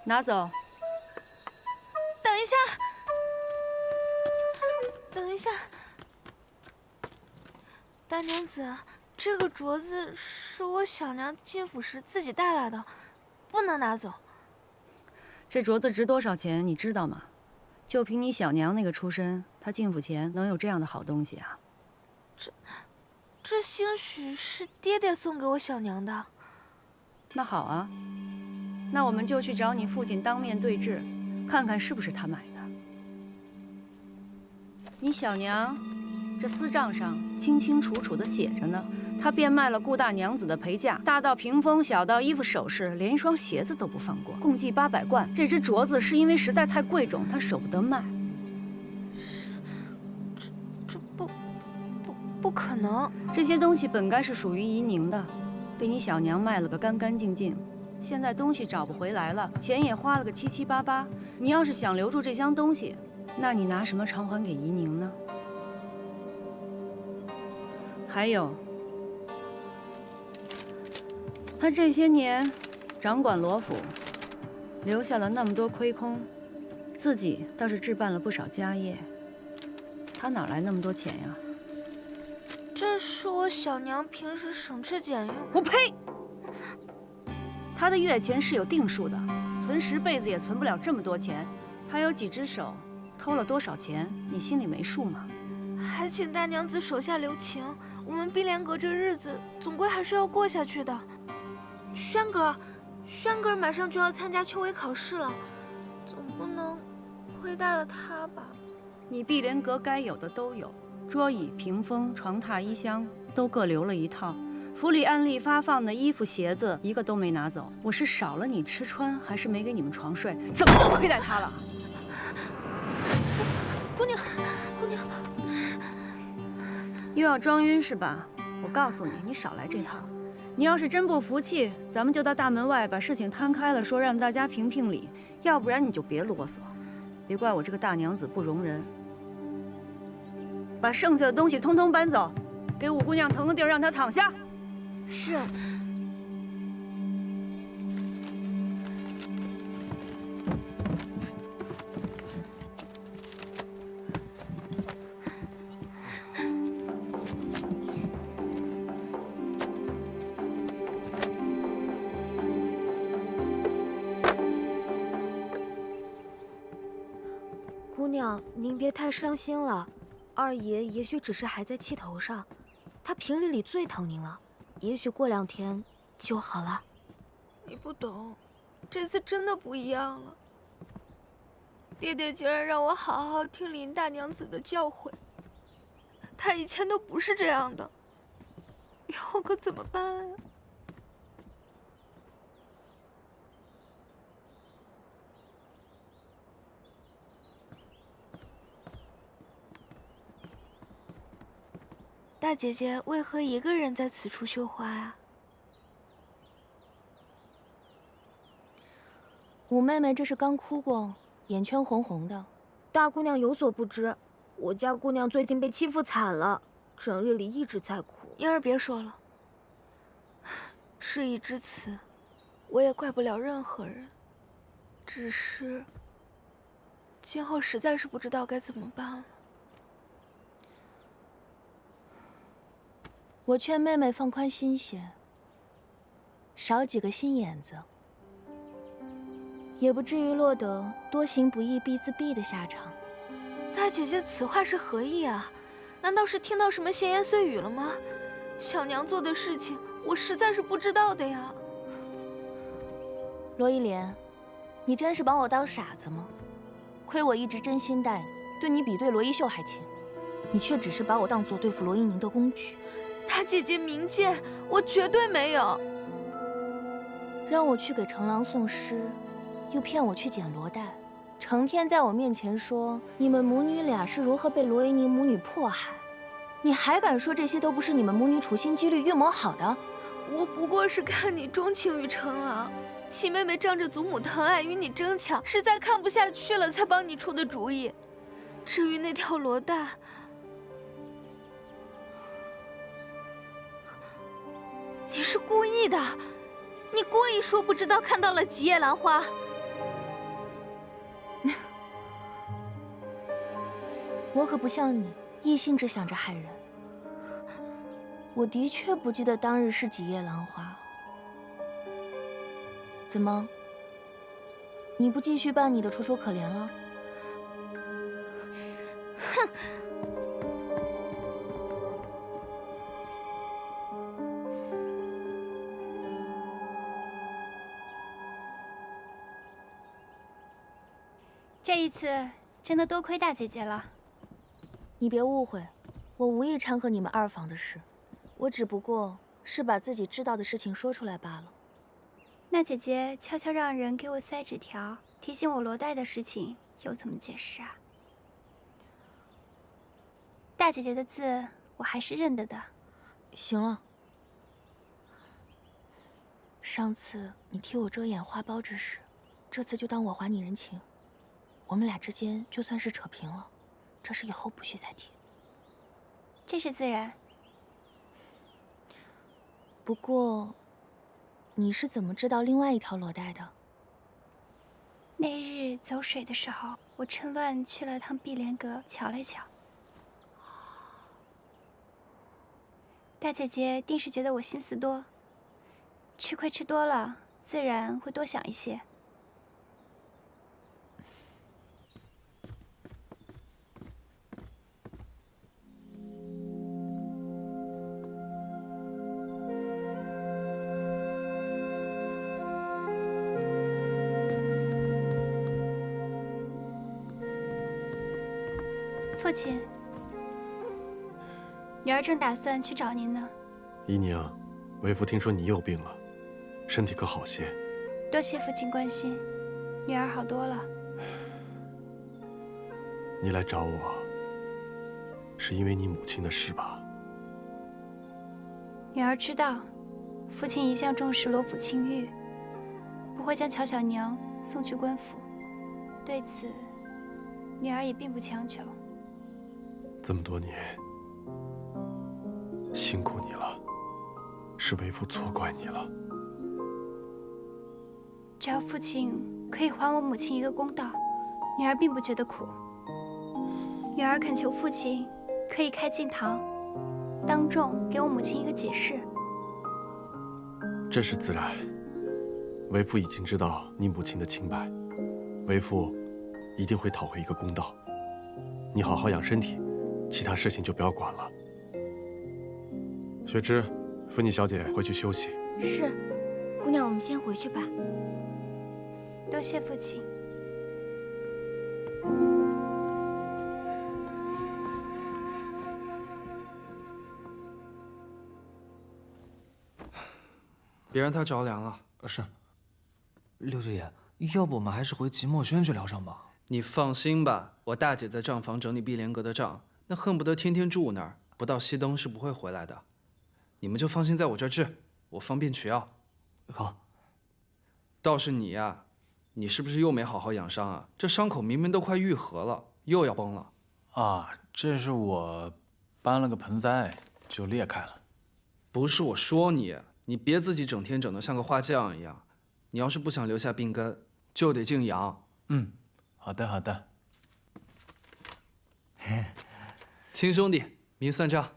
D: 拿走。
I: 等一下，等一下，大娘子，这个镯子是我小娘进府时自己带来的，不能拿走。
D: 这镯子值多少钱，你知道吗？就凭你小娘那个出身，她进府前能有这样的好东西啊？
I: 这兴许是爹爹送给我小娘的。
D: 那好啊。那我们就去找你父亲当面对质，看看是不是他买的。你小娘这私账上清清楚楚的写着呢，她变卖了顾大娘子的陪嫁，大到屏风，小到衣服首饰，连一双鞋子都不放过，共计800贯。这只镯子是因为实在太贵重，她舍不得卖。
I: 这不可能！
D: 这些东西本该是属于怡宁的，被你小娘卖了个干干净净。现在东西找不回来了，钱也花了个七七八八。你要是想留住这箱东西，那你拿什么偿还给怡宁呢？还有，他这些年掌管罗府，留下了那么多亏空，自己倒是置办了不少家业。他哪来那么多钱呀？
I: 这是我小娘平时省吃俭用。
D: 我呸！他的月钱是有定数的，存10辈子也存不了这么多钱。他有几只手，偷了多少钱，你心里没数吗？
I: 还请大娘子手下留情，我们碧莲阁这日子总归还是要过下去的。轩哥马上就要参加秋闱考试了，总不能亏待了他吧？
D: 你碧莲阁该有的都有，桌椅、屏风、床榻、衣箱都各留了一套。府里按例发放的衣服、鞋子一个都没拿走。我是少了你吃穿，还是没给你们床睡？怎么就亏待他了？
I: 姑娘，
D: 又要装晕是吧？我告诉你，你少来这套。你要是真不服气，咱们就到大门外把事情摊开了说，让大家评评理。要不然你就别啰嗦，别怪我这个大娘子不容人。把剩下的东西通通搬走，给五姑娘腾个地儿，让她躺下。
I: 是。
T: 姑娘，您别太伤心了，二爷也许只是还在气头上，他平日里最疼您了。也许过2天就好了。
I: 你不懂，这次真的不一样了。爹爹竟然让我好好听林大娘子的教诲，他以前都不是这样的，以后可怎么办呀？大姐姐为何一个人在此处绣花呀？
T: 五妹妹这是刚哭过，眼圈红红的。大姑娘有所不知，我家姑娘最近被欺负惨了，整日里一直在哭。
I: 英儿别说了，事已至此，我也怪不了任何人，只是今后实在是不知道该怎么办了。
T: 我劝妹妹放宽心些，少几个心眼子，也不至于落得多行不义必自毙的下场。
I: 大姐姐此话是何意啊？难道是听到什么闲言碎语了吗？小娘做的事情，我实在是不知道的呀。
T: 罗一莲，你真是把我当傻子吗？亏我一直真心待你，对你比对罗一秀还亲，你却只是把我当做对付罗一宁的工具。
I: 大姐姐明鉴，我绝对没有。
T: 让我去给成郎送诗，又骗我去捡罗带，成天在我面前说你们母女俩是如何被罗一宁母女迫害，你还敢说这些都不是你们母女处心积虑预谋好的？
I: 我不过是看你钟情于成郎，七妹妹仗着祖母疼爱与你争抢，实在看不下去了才帮你出的主意。至于那条罗带，你是故意的，你故意说不知道看到了吉叶兰花。
T: 我可不像你，一心只想着害人。我的确不记得当日是几叶兰花。怎么？你不继续扮你的楚楚可怜了？
I: 哼！
A: 这一次真的多亏大姐姐了。
T: 你别误会，我无意掺和你们二房的事，我只不过是把自己知道的事情说出来罢了。
A: 那姐姐悄悄让人给我塞纸条，提醒我罗带的事情，又怎么解释啊？大姐姐的字我还是认得的。
T: 行了，上次你替我遮掩花苞之事，这次就当我还你人情。我们俩之间就算是扯平了，这事以后不许再提。
A: 这是自然。
T: 不过，你是怎么知道另外一条罗带的？
A: 那日走水的时候，我趁乱去了趟碧莲阁瞧了瞧。大姐姐定是觉得我心思多，吃亏吃多了，自然会多想一些。父亲，女儿正打算去找您呢。
F: 姨娘，为父听说你又病了，身体可好些？
A: 多谢父亲关心，女儿好多了。
F: 你来找我，是因为你母亲的事吧？
A: 女儿知道，父亲一向重视罗府清誉，不会将乔小娘送去官府。对此，女儿也并不强求。
F: 这么多年，辛苦你了，是为父错怪你了。
A: 只要父亲可以还我母亲一个公道，女儿并不觉得苦。女儿恳求父亲可以开静堂，当众给我母亲一个解释。
F: 这是自然，为父已经知道你母亲的清白，为父一定会讨回一个公道。你好好养身体。其他事情就不要管了。雪芝，扶你小姐回去休息。
E: 是，姑娘，我们先回去吧。
A: 多谢父亲。
M: 别让他着凉了。
L: 是。六舅爷，要不我们还是回即墨轩去疗伤吧？
M: 你放心吧，我大姐在账房整理碧莲阁的账，那恨不得天天住那儿，不到熄灯是不会回来的。你们就放心在我这儿治，我方便取药。
L: 好。
M: 倒是你呀，你是不是又没好好养伤啊？这伤口明明都快愈合了，又要崩了。
G: 啊，这是我搬了个盆栽就裂开了。
M: 不是我说你，你别自己整天整得像个花匠一样。你要是不想留下病根，就得静养。
G: 嗯，好的好的。
M: 亲兄弟，明算账。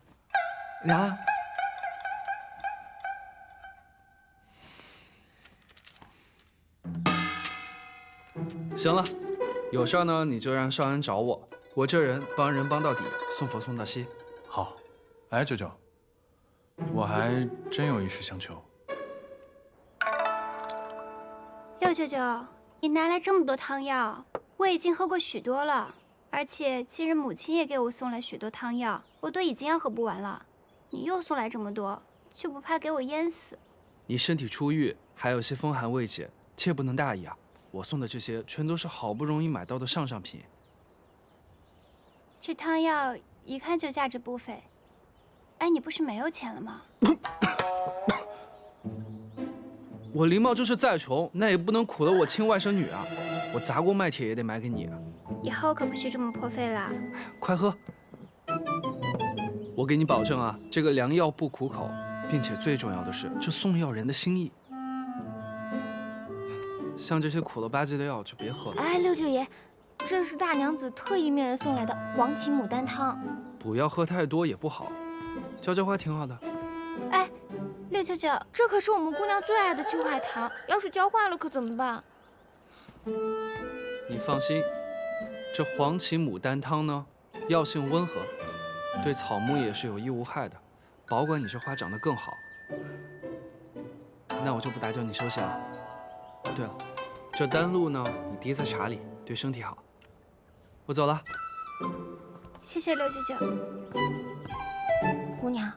L: 啊。
M: 行了，有事呢你就让少安找我，我这人帮人帮到底，送佛送到西。
G: 好。哎，舅舅，我还真有一事相求。
A: 六舅舅，你拿来这么多汤药，我已经喝过许多了，而且今日母亲也给我送来许多汤药，我都已经要喝不完了。你又送来这么多，就不怕给我淹死？
M: 你身体初愈，还有些风寒未解，切不能大意啊！我送的这些全都是好不容易买到的上品。
A: 这汤药一看就价值不菲。哎，你不是没有钱了吗？
M: 我林茂就是再穷，那也不能苦了我亲外甥女啊！我砸锅卖铁也得买给你。
A: 以后可不许这么破费啦！
M: 快喝！我给你保证啊，这个良药不苦口，并且最重要的是，这送药人的心意。像这些苦了吧唧的药就别喝了。
E: 哎，六舅爷，这是大娘子特意命人送来的黄芪牡丹汤。
M: 不要喝太多也不好，浇浇花挺好的。
A: 哎，六舅舅，
E: 这可是我们姑娘最爱的秋海棠，要是浇坏了可怎么办？
M: 你放心，这黄芪牡丹汤呢，药性温和，对草木也是有益无害的，保管你这花长得更好。那我就不打搅你休息了。对了，这丹露呢，你滴在茶里，对身体好。我走了。
A: 谢谢六舅舅。
E: 姑娘，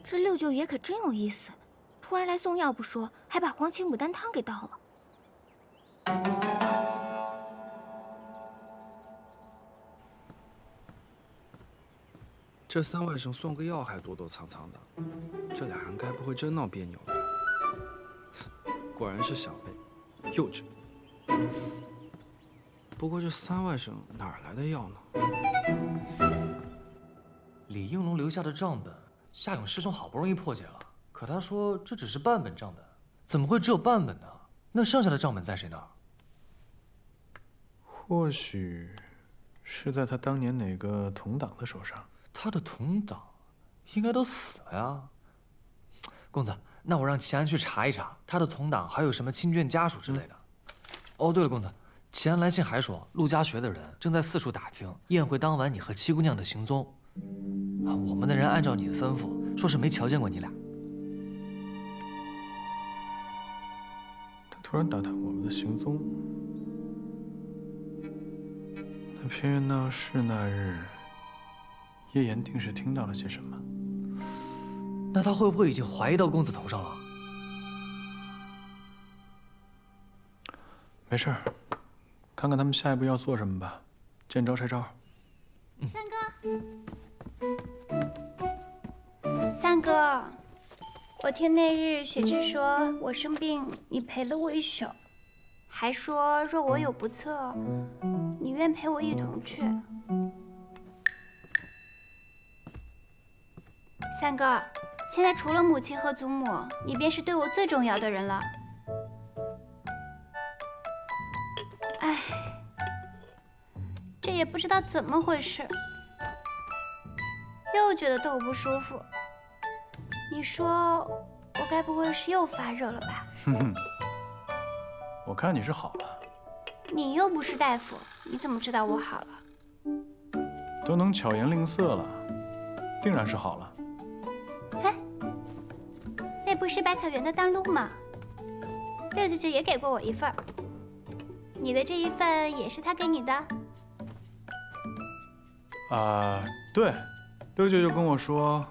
E: 这六舅爷可真有意思，突然来送药不说，还把黄芪牡丹汤给倒了。
M: 这三外甥送个药还躲躲藏藏的，这俩人该不会真闹别扭吧？果然是小辈，幼稚。不过这三外甥哪儿来的药呢？
L: 李应龙留下的账本，夏勇师兄好不容易破解了，可他说这只是半本账本，怎么会只有半本呢？那剩下的账本在谁那儿？
G: 或许是在他当年哪个同党的手上。
L: 他的同党应该都死了呀。公子，那我让齐安去查一查他的同党还有什么亲眷家属之类的。哦，对了，公子，齐安来信还说陆家学的人正在四处打听宴会当晚你和七姑娘的行踪。我们的人按照你的吩咐，说是没瞧见过你俩。
G: 他突然打探我们的行踪，那偏院闹事那日，叶岩定是听到了些什么？
L: 那他会不会已经怀疑到公子头上了？
G: 没事儿，看看他们下一步要做什么吧，见招拆招。
A: 三哥，三哥，我听那日雪芝说我生病，你陪了我一宿，还说若我有不测，你愿陪我一同去。三哥，现在除了母亲和祖母，你便是对我最重要的人了。哎，这也不知道怎么回事，又觉得头不舒服。你说我该不会是又发热了吧？
G: 哼哼，我看你是好了。
A: 你又不是大夫，你怎么知道我好了？
G: 都能巧言令色了，定然是好了。
A: 哎，那不是百草园的丹露吗？六舅舅也给过我一份儿，你的这一份也是他给你的？
G: 对，六舅舅跟我说，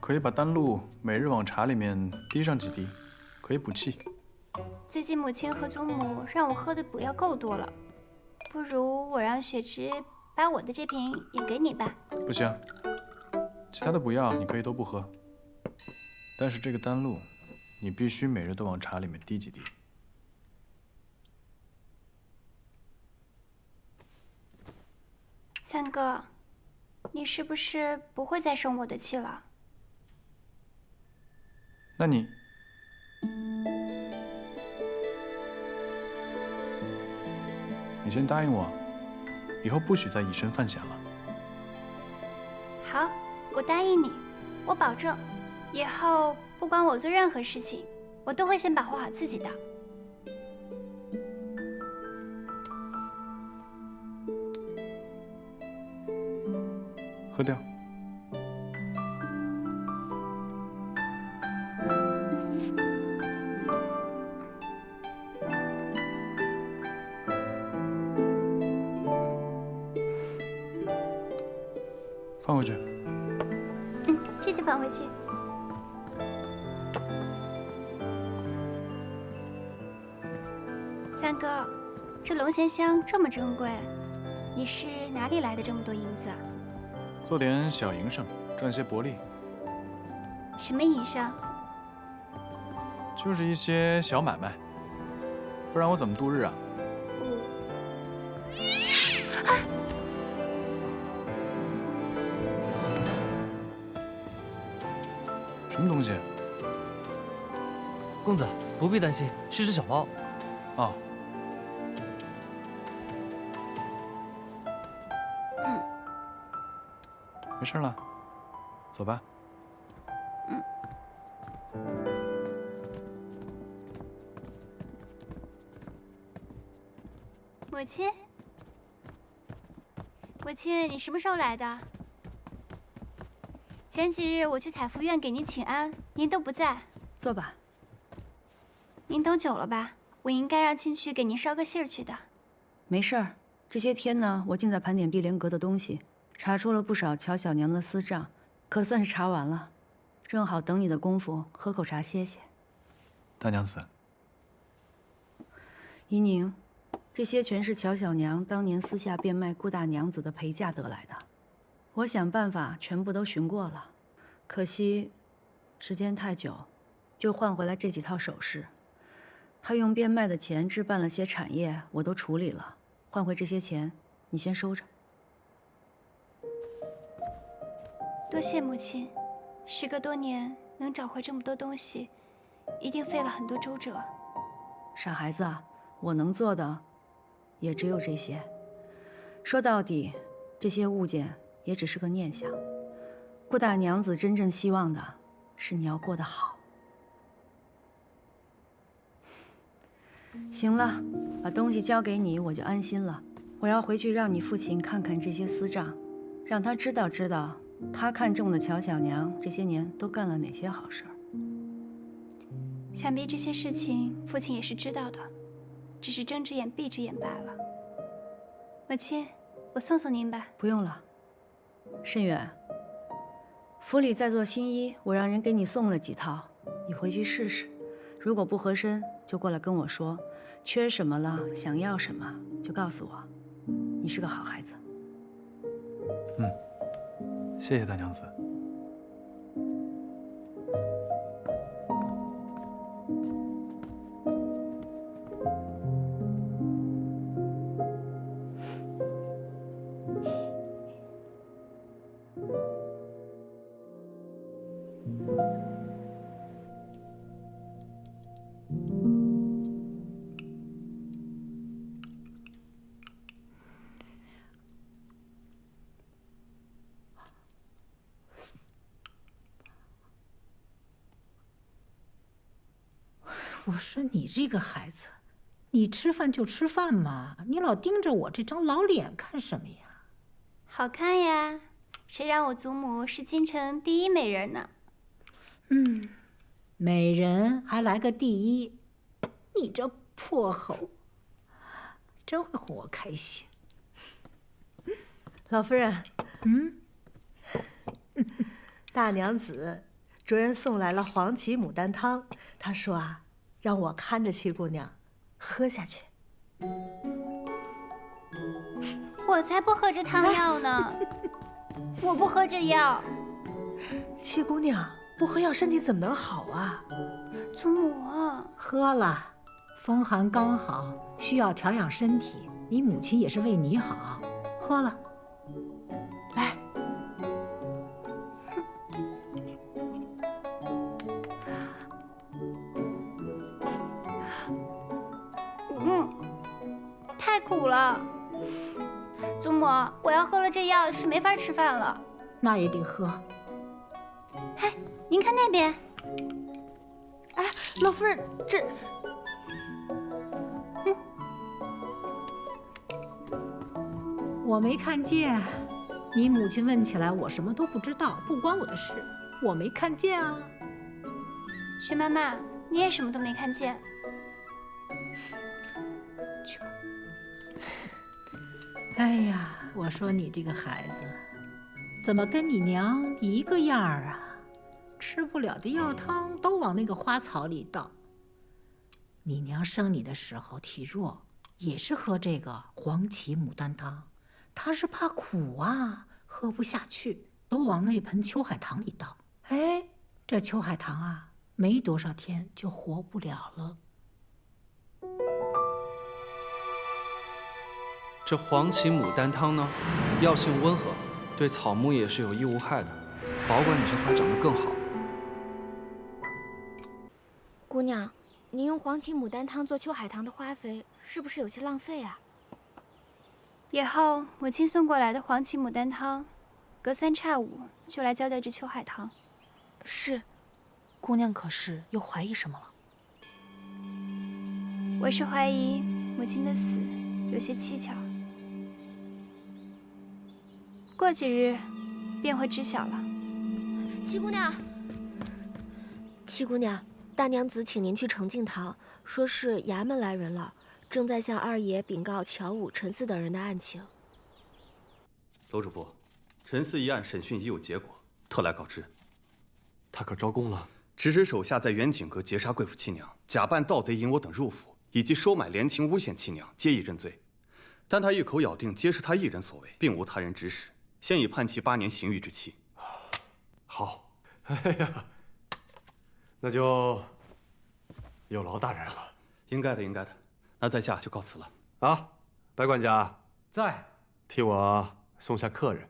G: 可以把丹露每日往茶里面滴上几滴，可以补气。
A: 最近母亲和祖母让我喝的补药够多了，不如我让雪芝把我的这瓶也给你吧。
G: 不行，其他的补药你可以都不喝，但是这个丹露，你必须每日都往茶里面滴几滴。
A: 三哥，你是不是不会再生我的气了？
G: 那你先答应我，以后不许再以身犯险了。
A: 好，我答应你，我保证，以后不管我做任何事情，我都会先保护好自己的。
G: 喝掉。放回去。
A: 谢谢，放回去。三哥，这龙涎香这么珍贵，你是哪里来的这么多银子？
G: 做点小营生，赚些薄利。
A: 什么营生？
G: 就是一些小买卖，不然我怎么度日啊？什么东西？
L: 公子不必担心，是只小猫。
G: 哦。没事了，走吧。
A: 母亲，母亲，你什么时候来的？前几日我去采福院给您请安，您都不在。
D: 坐吧。
A: 您等久了吧？我应该让亲去给您捎个信儿去的。
D: 没事儿，这些天呢，我竟在盘点碧莲阁的东西，查出了不少乔小娘的私账，可算是查完了。正好等你的功夫，喝口茶歇歇。
G: 大娘子，
D: 怡宁，这些全是乔小娘当年私下变卖顾大娘子的陪嫁得来的。我想办法全部都寻过了，可惜时间太久，就换回来这几套首饰。他用变卖的钱置办了些产业，我都处理了，换回这些钱，你先收着。
A: 多谢母亲，时隔多年能找回这么多东西，一定费了很多周折。
D: 傻孩子啊，我能做的也只有这些。说到底，这些物件也只是个念想。顾大娘子真正希望的是你要过得好。行了，把东西交给你，我就安心了。我要回去让你父亲看看这些私账，让他知道他看中的乔小娘这些年都干了哪些好事儿。
A: 想必这些事情父亲也是知道的，只是睁只眼闭只眼罢了。母亲，我送送您吧。
D: 不用了。慎远，府里在做新衣，我让人给你送了几套，你回去试试。如果不合身，就过来跟我说，缺什么了，想要什么就告诉我。你是个好孩子。
G: 谢谢大娘子。
H: 我说你这个孩子，你吃饭就吃饭嘛，你老盯着我这张老脸干什么呀？
A: 好看呀，谁让我祖母是京城第一美人呢？
H: 美人还来个第一，你这破猴，真会哄我开心。
S: 老夫人，大娘子，主人送来了黄芪牡丹汤。她说啊，让我看着七姑娘喝下去。
A: 我才不喝这汤药呢！我不喝这药。
S: 七姑娘不喝药，身体怎么能好啊？
A: 祖母，
H: 喝了，风寒刚好，需要调养身体。你母亲也是为你好，喝了。来，
A: 太苦了。祖母，我要喝了这药是没法吃饭了。
H: 那也得喝。
A: 哎，您看那边。
S: 哎，老夫人，这……
H: 我没看见。你母亲问起来，我什么都不知道，不关我的事。我没看见啊。
A: 薛妈妈，你也什么都没看见。
H: 哎呀，我说你这个孩子，怎么跟你娘一个样儿啊？吃不了的药汤都往那个花草里倒。你娘生你的时候体弱，也是喝这个黄芪牡丹汤，她是怕苦啊，喝不下去，都往那盆秋海棠里倒。哎，这秋海棠啊，没多少天就活不了了。
L: 这黄芪牡丹汤呢，药性温和，对草木也是有益无害的，保管你这花长得更好。
E: 姑娘，您用黄芪牡丹汤做秋海棠的花肥，是不是有些浪费啊？
A: 以后母亲送过来的黄芪牡丹汤，隔3差5就来浇这秋海棠。
C: 是，姑娘可是又怀疑什么了？
A: 我是怀疑母亲的死有些蹊跷，过几日便会知晓了。
T: 七姑娘，七姑娘，大娘子请您去澄净堂，说是衙门来人了，正在向二爷禀告乔武、陈四等人的案情。
U: 楼主簿，陈四一案审讯已有结果，特来告知。
F: 他可招供了？
U: 指使手下在元景阁劫杀贵妇妻娘，假扮盗贼引我等入府，以及收买连情诬陷妻娘，皆已认罪。但他一口咬定皆是他一人所为，并无他人指使，现已判其8年刑狱之期。
F: 好，哎呀，那就有劳大人了。
U: 应该的，应该的。那在下就告辞了。
F: 啊，白管家在，替我送下客人，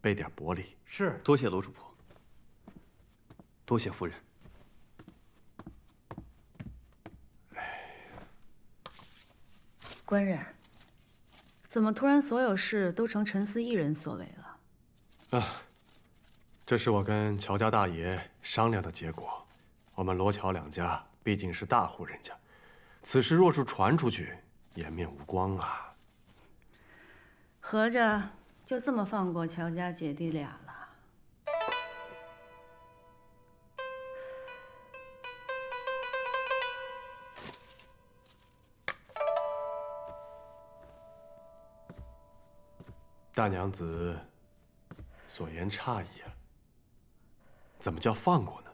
F: 备点薄礼。
U: 是，多谢楼主仆，多谢夫人。
D: 官人，怎么突然所有事都成陈四一人所为了？
F: 啊，这是我跟乔家大爷商量的结果。我们罗乔两家毕竟是大户人家，此事若是传出去，颜面无光啊。
D: 合着就这么放过乔家姐弟俩了？
F: 大娘子所言差矣啊！怎么叫放过呢？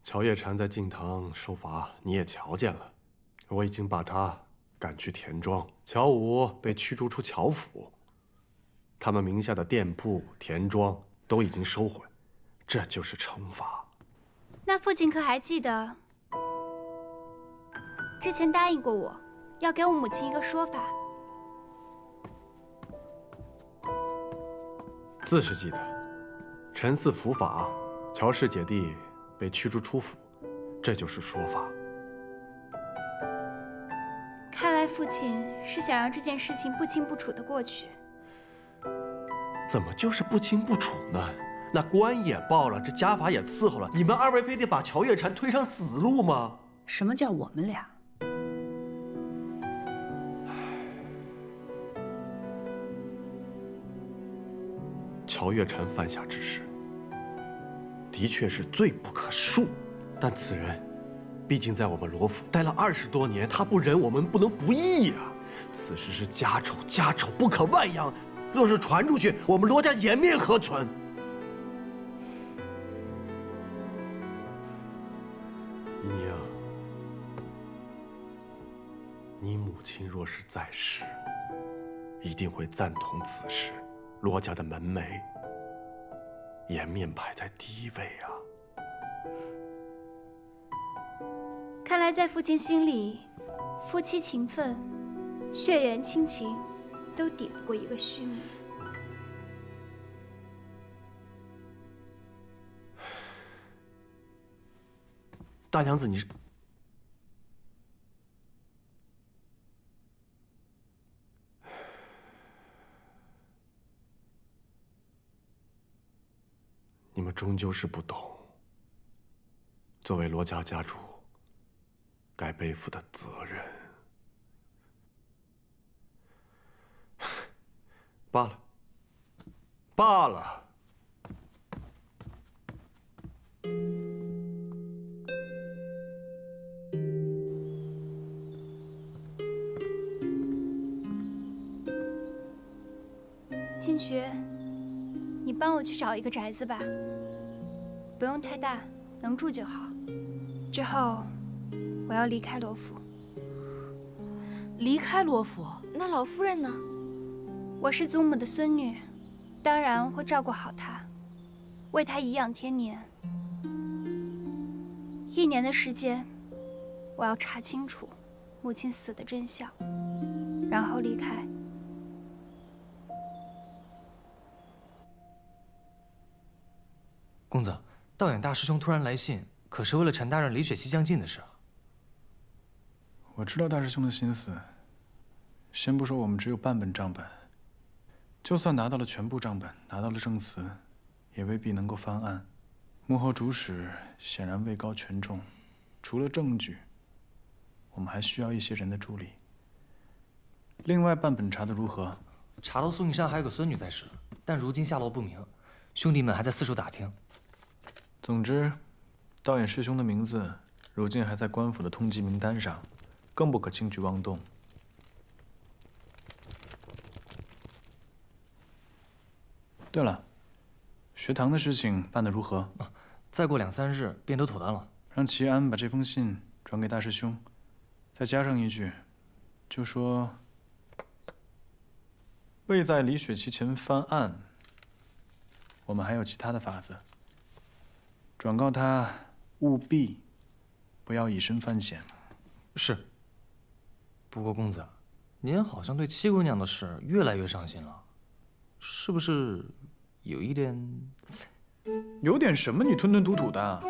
F: 乔叶禅在静堂受罚，你也瞧见了。我已经把他赶去田庄，乔武被驱逐出乔府，他们名下的店铺、田庄都已经收回，这就是惩罚。
A: 那父亲可还记得之前答应过我，要给我母亲一个说法？
F: 自是记得。陈四伏法，乔氏姐弟被驱逐出府，这就是说法。
A: 看来父亲是想让这件事情不清不楚的过去。
F: 怎么就是不清不楚呢？那官也报了，这家法也伺候了，你们二位非得把乔叶禅推上死路吗？
D: 什么叫我们俩？
F: 乔叶禅犯下之事，的确是罪不可恕，但此人毕竟在我们罗府待了20多年，他不仁，我们不能不义呀。此事是家丑，家丑不可外扬，若是传出去，我们罗家颜面何存？姨娘，你母亲若是在世，一定会赞同此事。罗家的门楣，颜面排在第一位啊！
A: 看来在父亲心里，夫妻情分、血缘亲情，都抵不过一个虚名。
F: 大娘子，你是……你们终究是不懂，作为罗家家主，该背负的责任。罢了，罢了。
A: 清徐，你帮我去找一个宅子吧，不用太大，能住就好。之后，我要离开罗府。
P: 离开罗府？
E: 那老夫人呢？
A: 我是祖母的孙女，当然会照顾好她，为她颐养天年。1年的时间，我要查清楚母亲死的真相，然后离开。
L: 公子，道远大师兄突然来信，可是为了陈大人李雪溪将近的事啊。
G: 我知道大师兄的心思。先不说我们只有半本账本，就算拿到了全部账本，拿到了证词，也未必能够翻案。幕后主使显然位高权重，除了证据，我们还需要一些人的助力。另外半本查得如何？
L: 查到苏影山还有个孙女在世，但如今下落不明，兄弟们还在四处打听。
G: 总之，道远师兄的名字如今还在官府的通缉名单上，更不可轻举妄动。对了，学堂的事情办得如何？
L: 再过2、3日便都妥当了。
G: 让齐安把这封信转给大师兄，再加上一句，就说未在李雪琪前翻案，我们还有其他的法子。转告他务必不要以身犯险。
L: 是。不过公子，您好像对七姑娘的事越来越上心了，是不是有一点？
G: 有点什么？你吞吞吐吐的。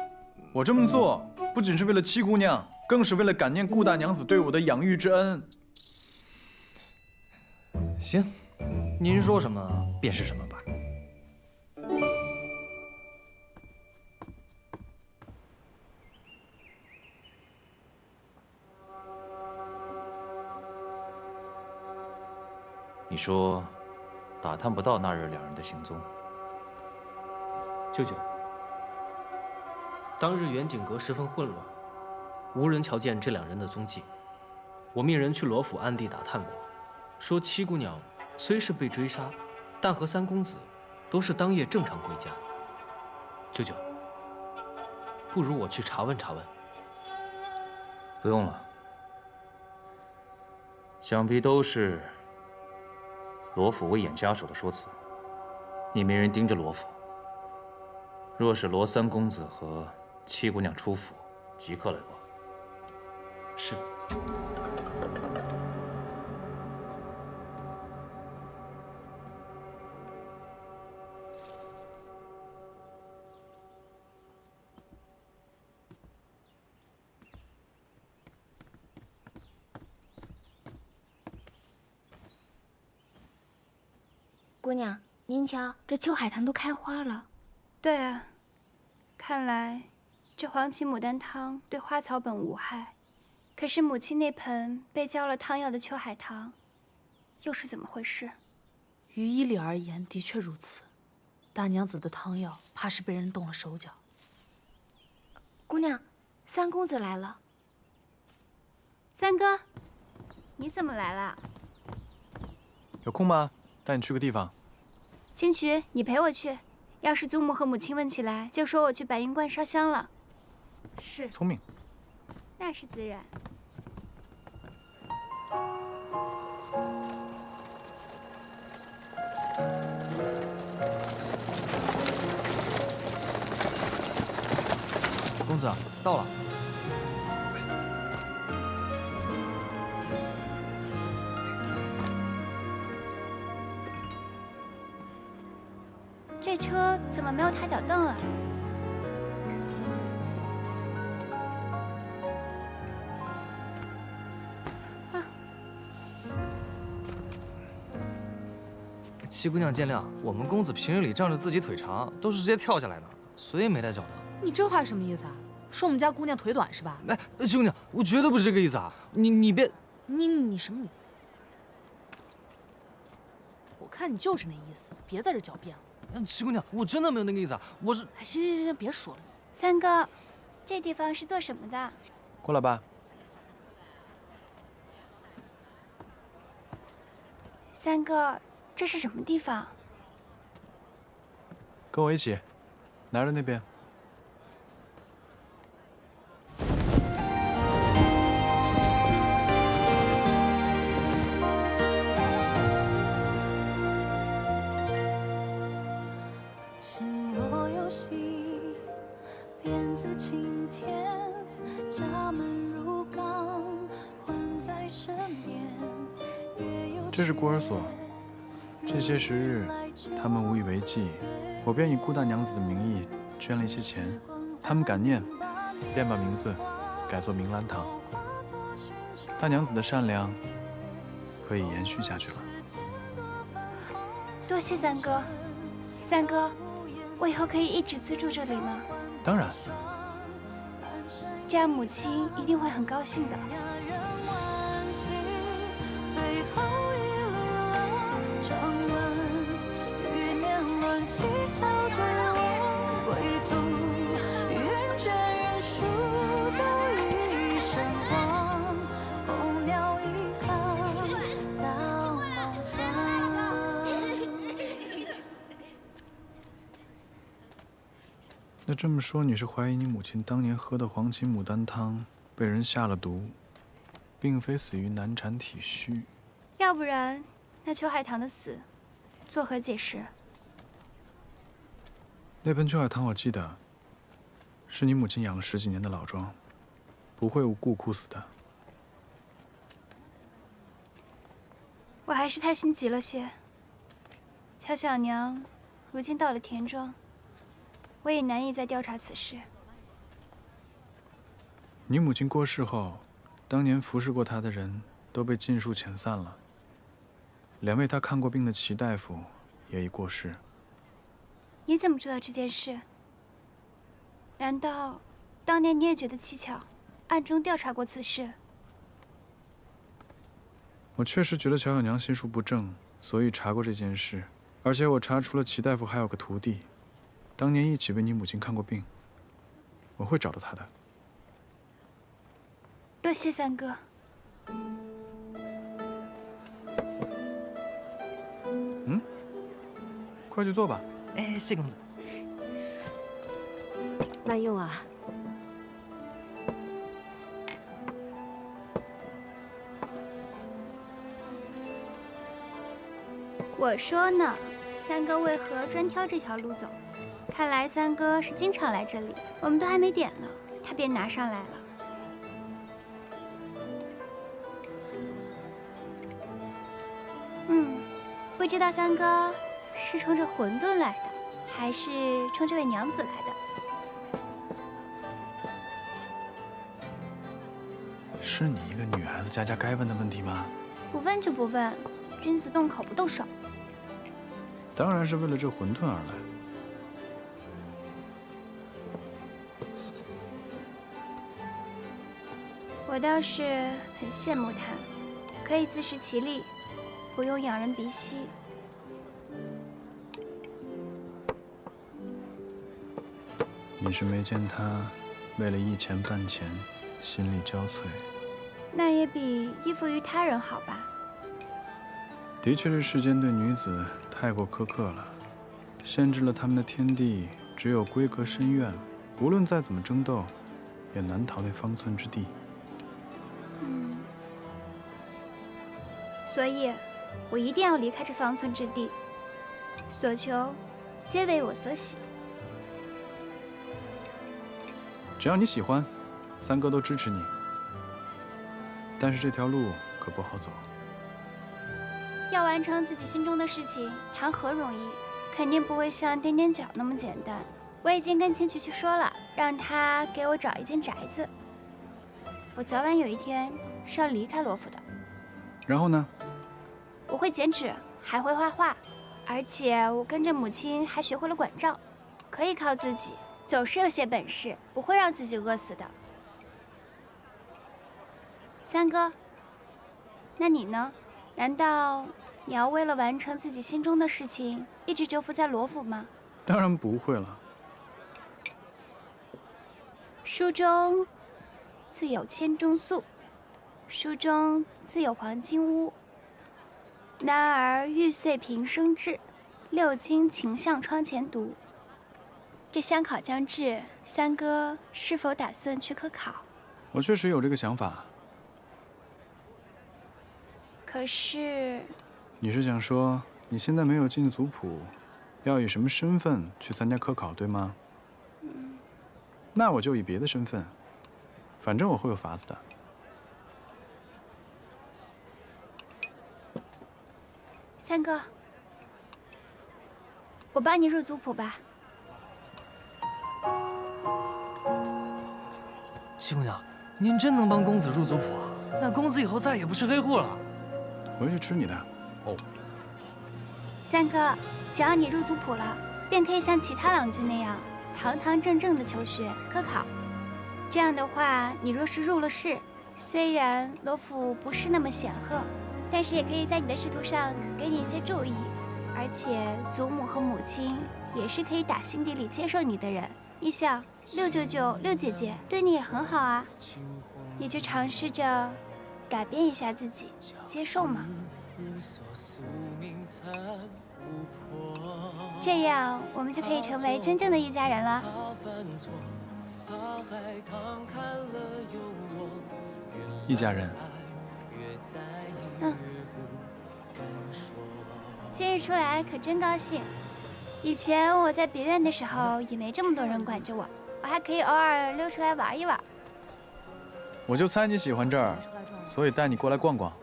G: 我这么做不仅是为了七姑娘，更是为了感念顾大娘子对我的养育之恩。
L: 行，您说什么便是什么吧。
M: 你说，打探不到那日两人的行踪。
L: 舅舅，当日远景阁十分混乱，无人瞧见这2人的踪迹。我命人去罗府暗地打探过，说七姑娘虽是被追杀，但和3公子都是当夜正常归家。舅舅，不如我去查问查问。
M: 不用了，想必都是罗府为眼家手的说辞。你没人盯着罗府，若是罗3公子和七姑娘出府，即刻来报。
L: 是。
E: 姑娘，您瞧，这秋海棠都开花了。
A: 对啊，看来这黄芪牡丹汤对花草本无害，可是母亲那盆被浇了汤药的秋海棠，又是怎么回事？
P: 于医理而言，的确如此。大娘子的汤药怕是被人动了手脚。
E: 姑娘，3公子来了。
A: 三哥，你怎么来了？
G: 有空吗？带你去个地方。
A: 清渠，你陪我去。要是祖母和母亲问起来，就说我去白云观烧香了。是。
G: 聪明。
A: 那是自然。
L: 公子，到了。
A: 这车怎么没有踏脚凳啊？
L: 七姑娘见谅，我们公子平日里仗着自己腿长，都是直接跳下来的，所以没带脚蹬。
K: 你这话什么意思啊？说我们家姑娘腿短是吧？
L: 哎，七姑娘，我绝对不是这个意思啊！你别，
K: 你什么你？我看你就是那意思，别在这狡辩了。
L: 七姑娘，我真的没有那个意思啊！我是……
K: 行，别说了。
A: 三哥，这地方是做什么的？
G: 过来吧。
A: 三哥，这是什么地方？
G: 跟我一起，拿着那边。
Q: 心若有喜，便自晴天，家门如钢，还在身边。
G: 这是孤儿所，这些时日，他们无以为继，我便以顾大娘子的名义捐了一些钱，他们感念，便把名字改作明兰堂。大娘子的善良可以延续下去了。
A: 多谢三哥，三哥，我以后可以一直资助这里吗？
G: 当然。
A: 这样母亲一定会很高兴的。
Q: 最后一缕长吻，欲念乱嬉笑对望归途，云卷人数都一身荒，候鸟一行到梦乡。
G: 那这么说，你是怀疑你母亲当年喝的黄芪牡丹汤被人下了毒，并非死于难产体虚？
A: 要不然，那秋海棠的死，作何解释？
G: 那盆秋海棠我记得，是你母亲养了10几年的老庄，不会无故枯死的。
A: 我还是太心急了些。乔小娘如今到了田庄，我也难以再调查此事。
G: 你母亲过世后，当年服侍过她的人都被尽数遣散了。2位她看过病的齐大夫也已过世。
A: 你怎么知道这件事？难道当年你也觉得蹊跷，暗中调查过此事？
G: 我确实觉得乔小娘心术不正，所以查过这件事。而且我查出了齐大夫还有个徒弟，当年一起为你母亲看过病。我会找到他的。
A: 多谢三哥。
G: 快去做吧。
L: 哎，谢公子。
C: 慢用啊。
A: 我说呢，三哥为何专挑这条路走？看来三哥是经常来这里。我们都还没点呢，他便拿上来了。不知道三哥是冲着馄饨来的，还是冲这位娘子来的？
G: 是你一个女孩子家该问的问题吗？
A: 不问就不问，君子动口不动手。
G: 当然是为了这馄饨而来。
A: 我倒是很羡慕他，可以自食其力，不用仰人鼻息。
G: 你是没见他为了1钱半钱心力交瘁？
A: 那也比依附于他人好吧？
G: 的确是世间对女子太过苛刻了，限制了她们的天地，只有闺阁深院，无论再怎么争斗，也难逃那方寸之地。
A: 所以，我一定要离开这方寸之地。所求，皆为我所喜。
G: 只要你喜欢，三哥都支持你。但是这条路可不好走。
A: 要完成自己心中的事情，谈何容易？肯定不会像踮踮脚那么简单。我已经跟秦曲说了，让他给我找一间宅子。我早晚有一天是要离开罗府的。
G: 然后呢？
A: 我会剪纸，还会画画，而且我跟着母亲还学会了管账，可以靠自己，总是有些本事，不会让自己饿死的。三哥，那你呢？难道你要为了完成自己心中的事情，一直蛰伏在罗府吗？
G: 当然不会了。
A: 书中自有千钟粟，书中自有黄金屋。男儿玉碎平生志，六经情向窗前读。这乡考将至，三哥是否打算去科考？
G: 我确实有这个想法。
A: 可是，
G: 你是想说你现在没有进族谱，要以什么身份去参加科考，对吗？那我就以别的身份，反正我会有法子的。
A: 三哥，我帮你入族谱吧。
L: 七姑娘，您真能帮公子入族谱啊？那公子以后再也不是黑户了。
G: 回去吃你的。
L: 哦。
A: 三哥，只要你入族谱了，便可以像其他郎君那样堂堂正正的求学科考。这样的话，你若是入了仕，虽然罗府不是那么显赫，但是也可以在你的仕途上给你一些注意，而且祖母和母亲也是可以打心底里接受你的人。你想，六舅舅、六姐姐对你也很好啊，你就尝试着改变一下自己，接受嘛。这样我们就可以成为真正的一家人了。
G: 一家人。
A: 今日出来可真高兴。以前我在别院的时候也没这么多人管着我，我还可以偶尔溜出来玩一玩。
G: 我就猜你喜欢这儿，所以带你过来逛逛。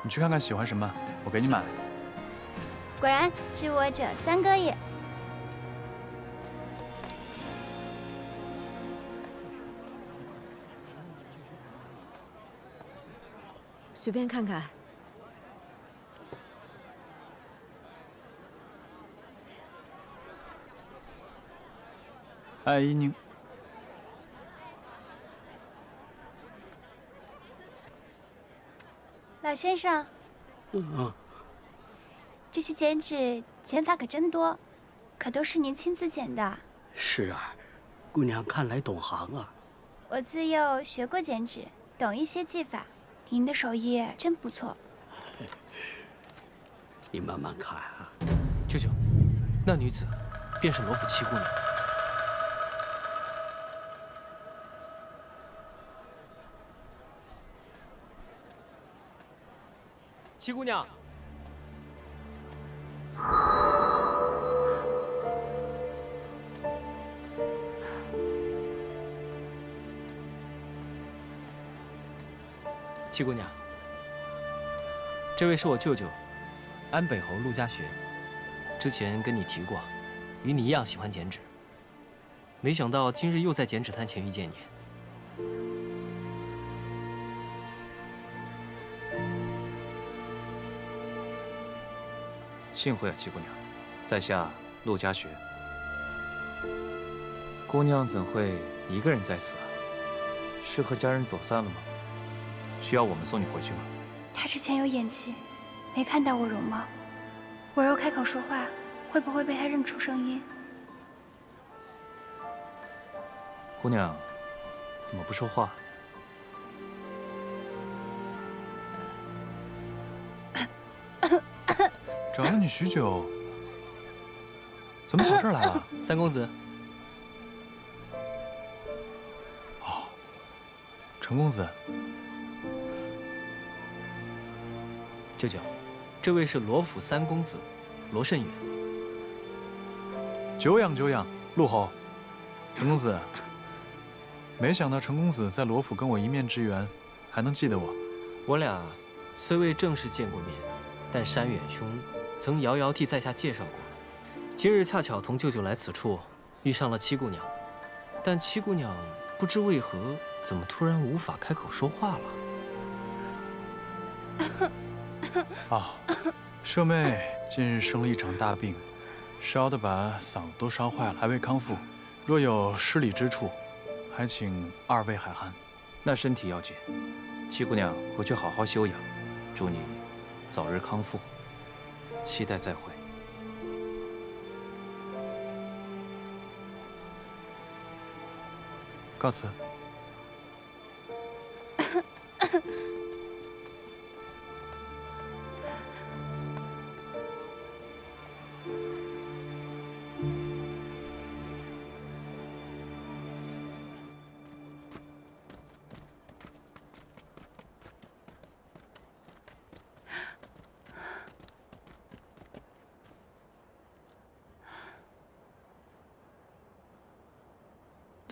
G: 你去看看喜欢什么，我给你买。
A: 果然知我者三哥也。
J: 随便看看。
G: 爱依宁。
A: 老先生，这些剪纸剪法可真多，可都是您亲自剪的。
V: 是啊，姑娘看来懂行啊。
A: 我自幼学过剪纸，懂一些技法。您的手艺真不错。
V: 你慢慢看啊。
L: 舅舅，那女子便是罗府七姑娘。七姑娘，七姑娘，这位是我舅舅，安北侯陆家学。之前跟你提过，与你一样喜欢剪纸，没想到今日又在剪纸摊前遇见你。
W: 幸会啊，七姑娘，在下陆家学。姑娘怎会一个人在此啊？是和家人走散了吗？需要我们送你回去吗？
A: 他之前有演技，没看到我容貌。我若开口说话，会不会被他认出声音？
W: 姑娘，怎么不说话？
G: 找了你许久，怎么跑这儿来了？
L: 三公子。
G: 哦，陈公子。
L: 舅舅，这位是罗府三公子，罗慎远。
G: 久仰久仰，陆侯，陈公子。没想到陈公子在罗府跟我一面之缘，还能记得我。
L: 我俩虽未正式见过面，但山远兄曾遥遥替在下介绍过。今日恰巧同舅舅来此处，遇上了七姑娘，但七姑娘不知为何，怎么突然无法开口说话了？
G: 啊，舍妹近日生了一场大病，烧得把嗓子都烧坏了，还未康复。若有失礼之处，还请二位海涵。
W: 那身体要紧，七姑娘回去好好休养，祝你早日康复，期待再会。
G: 告辞。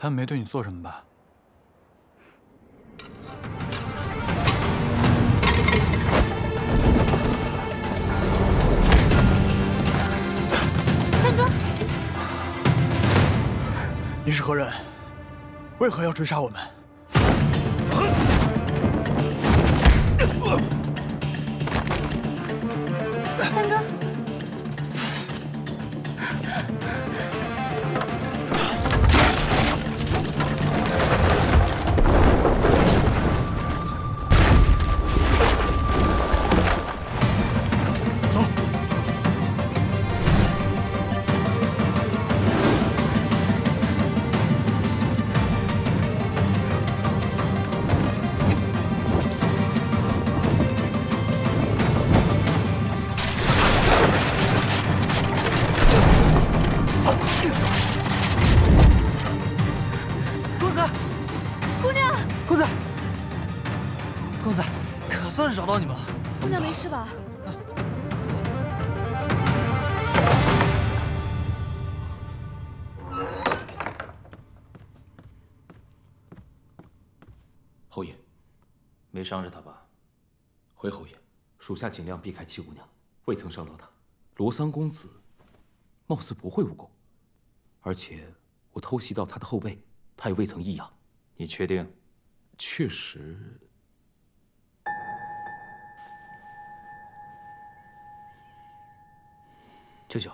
G: 他们没对你做什么吧？
A: 三哥，
G: 你是何人？为何要追杀我们？
A: 三哥。
L: 算是找到你们了。
C: 姑娘没事吧？
N: 侯爷，
W: 没伤着她吧？
N: 回侯爷，属下尽量避开七姑娘，未曾伤到她。罗三公子貌似不会武功，而且我偷袭到他的后背，他也未曾异样。
W: 你确定？
N: 确实。
L: 舅舅，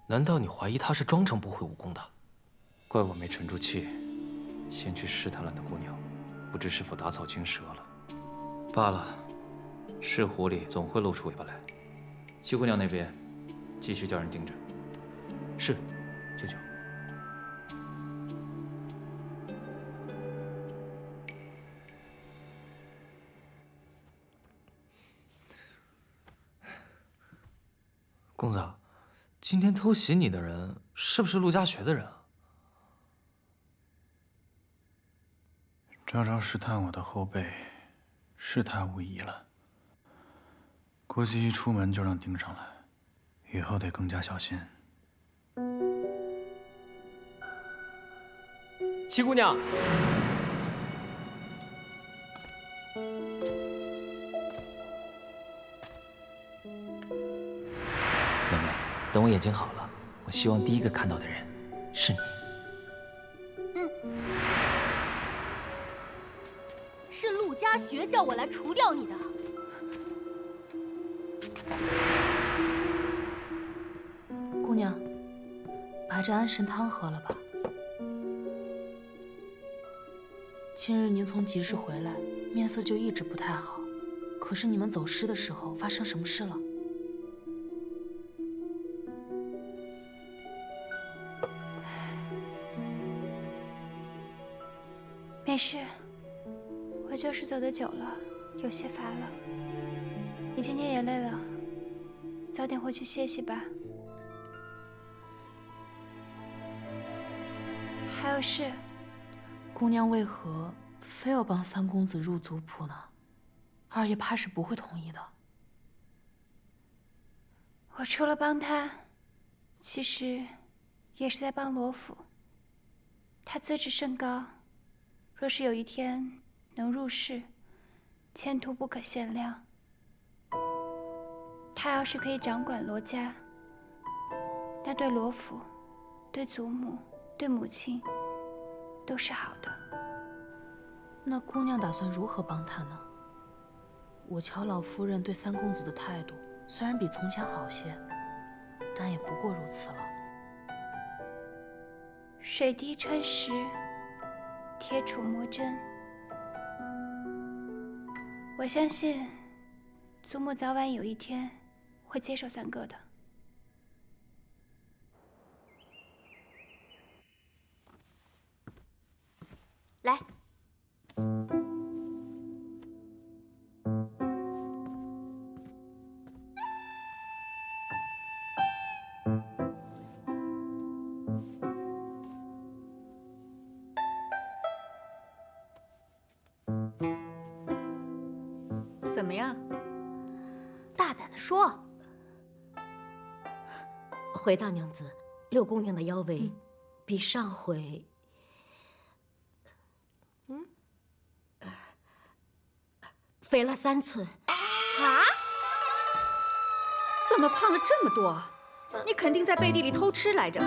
L: 难道你怀疑他是装成不会武功的？
W: 怪我没沉住气，先去试探了那姑娘，不知是否打草惊蛇了。罢了，是狐狸总会露出尾巴来。七姑娘那边，继续叫人盯着。
L: 是，舅舅。公子，今天偷袭你的人是不是陆家学的人啊？
G: 朝朝试探我的后背，是他无疑了。估计一出门就让盯上来，以后得更加小心。
L: 七姑娘，
W: 妹妹，等我眼睛好了，我希望第一个看到的人是你。
C: 是陆家学叫我来除掉你的。姑娘，把这安神汤喝了吧。今日您从集市回来，面色就一直不太好。可是你们走失的时候发生什么事了？
A: 没事，我就是走得久了，有些乏了。你今天也累了，早点回去歇息吧。还有事。
C: 姑娘为何非要帮三公子入族谱呢？二爷怕是不会同意的。
A: 我除了帮他，其实也是在帮罗府。他资质甚高，若是有一天能入仕，前途不可限量。他要是可以掌管罗家，那对罗府、对祖母、对母亲都是好的。
K: 那姑娘打算如何帮他呢？我瞧老夫人对三公子的态度，虽然比从前好些，但也不过如此了。
A: 水滴穿石，铁杵磨针。我相信，祖母早晚有一天会接受三哥的。
I: 来。
B: 怎么样？
I: 大胆的说。
B: 回大娘子，六姑娘的腰围比上回，肥了3寸。
I: 啊？
B: 怎么胖了这么多？你肯定在背地里偷吃来着。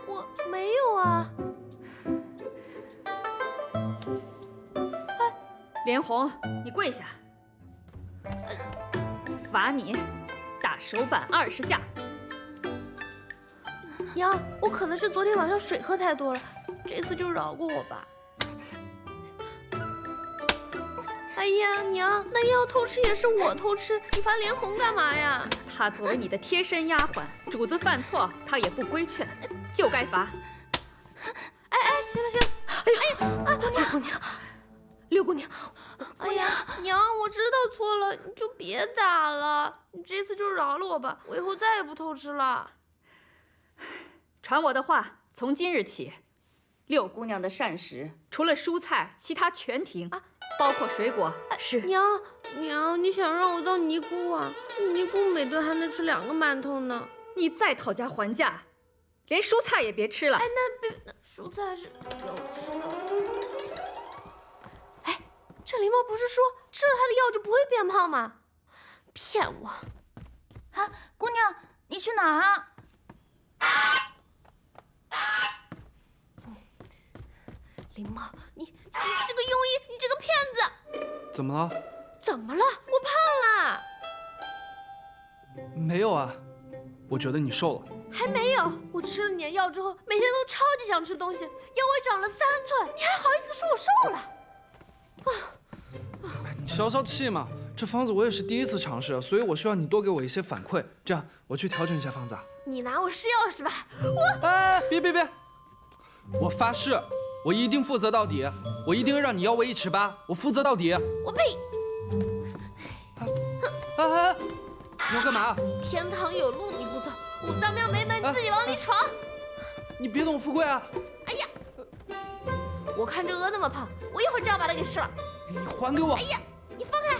I: 我没有啊。
B: 莲红，你跪下，罚你打手板20下。
I: 娘，我可能是昨天晚上水喝太多了，这次就饶过我吧。哎呀，娘，那要偷吃也是我偷吃，你罚莲红干嘛呀？
B: 她作为你的贴身丫鬟，主子犯错，她也不规劝，就该罚。
I: 哎，行了行了，哎呀，
B: 姑娘，六姑娘，
I: 哎呀，娘，我知道错了，你就别打了，你这次就饶了我吧，我以后再也不偷吃了。
B: 传我的话，从今日起，六姑娘的膳食除了蔬菜，其他全停，包括水果。是。
I: 娘，你想让我当尼姑啊？尼姑每顿还能吃2个馒头呢。
B: 你再讨价还价，连蔬菜也别吃了。
I: 哎，那蔬菜是有吃的。哎，这狸猫不是说吃了它的药就不会变胖吗？骗我！
O: 啊，姑娘，你去哪儿啊？
I: 狸猫，你这个庸医，你这个骗子！
M: 怎么了？
I: 怎么了？我胖了。
M: 没有啊，我觉得你瘦了。
I: 还没有，我吃了你的药之后，每天都超级想吃东西，腰围长了3寸，你还好意思说我瘦了？
M: 你消消气嘛，这方子我也是第一次尝试，所以我需要你多给我一些反馈，这样我去调整一下方子。
I: 你拿我试药是吧？我……
M: 哎，别！我发誓，我一定负责到底，我一定让你腰围1尺8，我负责到底。
I: 我呸！
M: 哎，你要干嘛？
I: 天堂有路你不走，五脏庙没门你自己往里闯。
M: 你别动富贵啊！
I: 哎呀，我看这鹅那么胖，我一会儿就要把它给吃了。
M: 你还给我！
I: 哎呀，你放开！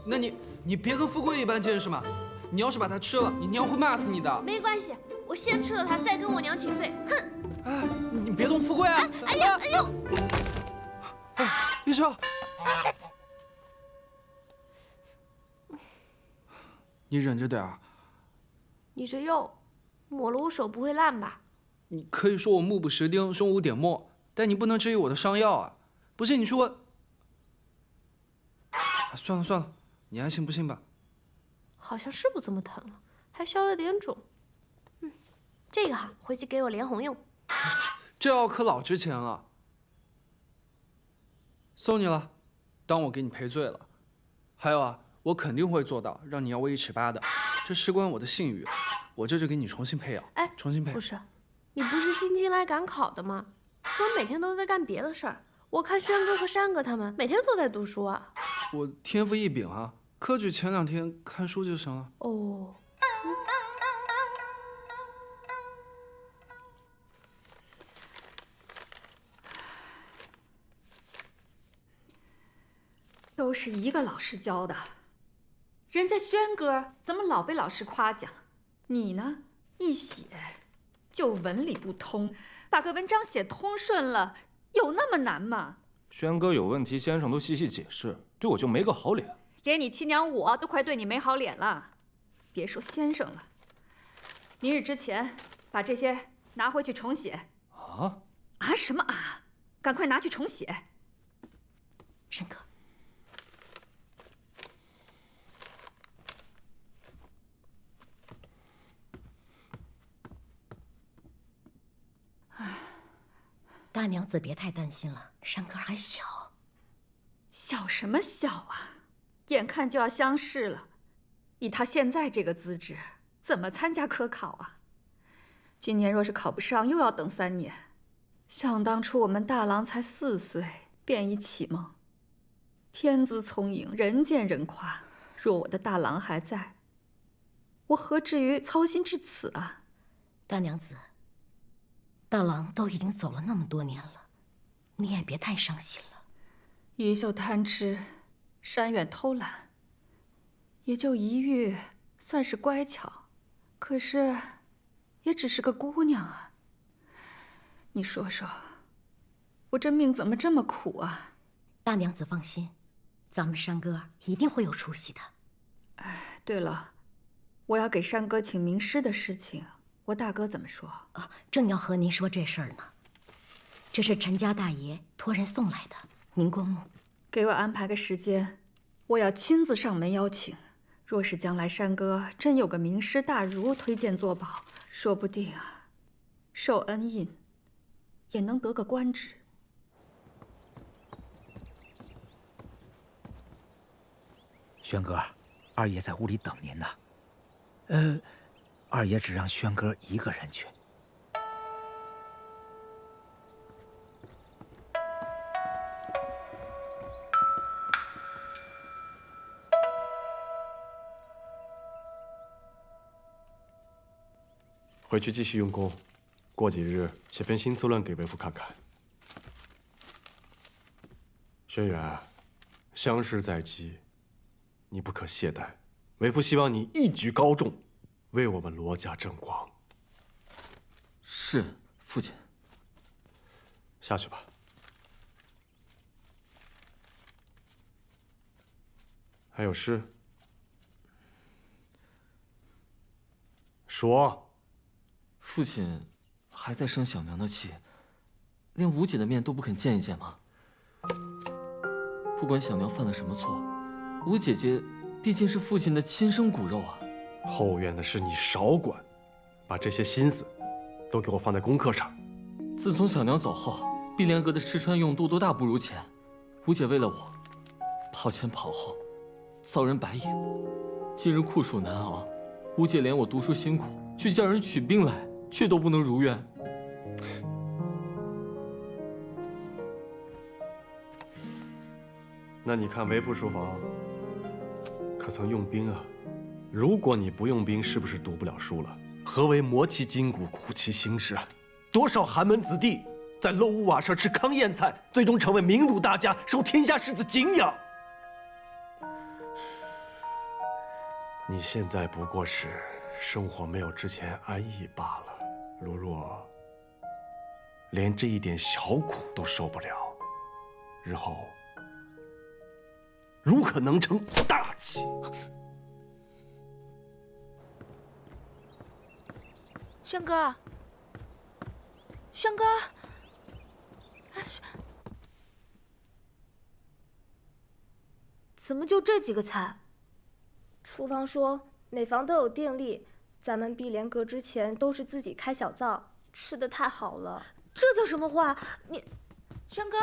M: 那你别跟富贵一般见识嘛！你要是把它吃了，你娘会骂死你的。
I: 没关系，我先吃了它，再跟我娘请罪。哼！
M: 哎，你别动富贵啊！
I: 哎呀，哎呦！
M: 哎，医生，你忍着点儿。
I: 你这药抹了我手不会烂吧？
M: 你可以说我目不识丁、胸无点墨，但你不能质疑我的伤药啊！不信你去问。算了，你爱信不信吧。
I: 好像是不怎么疼了，还消了点肿。这个好，回去给我莲红用。
M: 这药可老值钱了，送你了，当我给你赔罪了。还有啊，我肯定会做到让你腰围1尺8的，这事关我的信誉。我这就给你重新配药。
I: 哎，
M: 重新配。
I: 不是，你不是进京来赶考的吗？我每天都在干别的事儿。我看轩哥和山哥他们每天都在读书啊。
M: 我天赋异禀啊，科举前2天看书就行了。
I: 哦。
B: 都是一个老师教的，人家轩哥怎么老被老师夸奖，你呢，一写就文理不通，把个文章写通顺了，有那么难吗？
H: 轩哥有问题，先生都细细解释，对我就没个好脸。
B: 连你亲娘我都快对你没好脸了，别说先生了。明日之前把这些拿回去重写。
H: 啊？
B: 啊什么啊？赶快拿去重写。
R: 申哥，大娘子别太担心了，山哥还小。
B: 小什么小啊？眼看就要乡试了，以他现在这个资质，怎么参加科考啊？今年若是考不上，又要等3年。想当初我们大郎才4岁，便已启蒙，天资聪颖，人见人夸。若我的大郎还在，我何至于操心至此啊？
R: 大娘子，大郎都已经走了那么多年了，你也别太伤心了。
B: 于秀贪吃，山远偷懒，也就一遇算是乖巧，可是也只是个姑娘啊。你说说，我这命怎么这么苦啊？
R: 大娘子放心，咱们山哥一定会有出息的。
B: 哎，对了，我要给山哥请名师的事情，我大哥怎么说？
R: 啊，正要和您说这事儿呢。这是陈家大爷托人送来的明光木，
B: 给我安排个时间，我要亲自上门邀请。若是将来山哥真有个名师大儒推荐作保，说不定啊，受恩荫，也能得个官职。
S: 轩哥，二爷在屋里等您呢。二爷只让轩哥一个人去。
F: 回去继续用功，过几日写篇新策论给为父看看。轩辕，乡试在即，你不可懈怠。为父希望你一举高中，为我们罗家争光。
L: 是，父亲。
F: 下去吧。还有事？说。
L: 父亲还在生小娘的气，连吴姐的面都不肯见一见吗？不管小娘犯了什么错，吴姐姐毕竟是父亲的亲生骨肉啊。
F: 后院的事你少管，把这些心思都给我放在功课上。
L: 自从小娘走后，碧莲阁的吃穿用度都大不如前。吴姐为了我，跑前跑后，遭人白眼。今日酷暑难熬，吴姐怜我读书辛苦，去叫人取兵来，却都不能如愿。
F: 那你看为父书房可曾用兵啊？如果你不用兵，是不是读不了书了？何为磨其筋骨，苦其心志啊？多少寒门子弟在漏屋瓦舍吃糠咽菜，最终成为名儒大家，受天下士子敬仰。你现在不过是生活没有之前安逸罢了。若连这一点小苦都受不了，日后如可能成大器？
I: 轩哥，轩哥，
C: 怎么就这几个菜？
X: 厨房说每房都有电力，咱们碧莲阁之前都是自己开小灶，吃的太好了。
C: 这叫什么话？你，
I: 轩哥。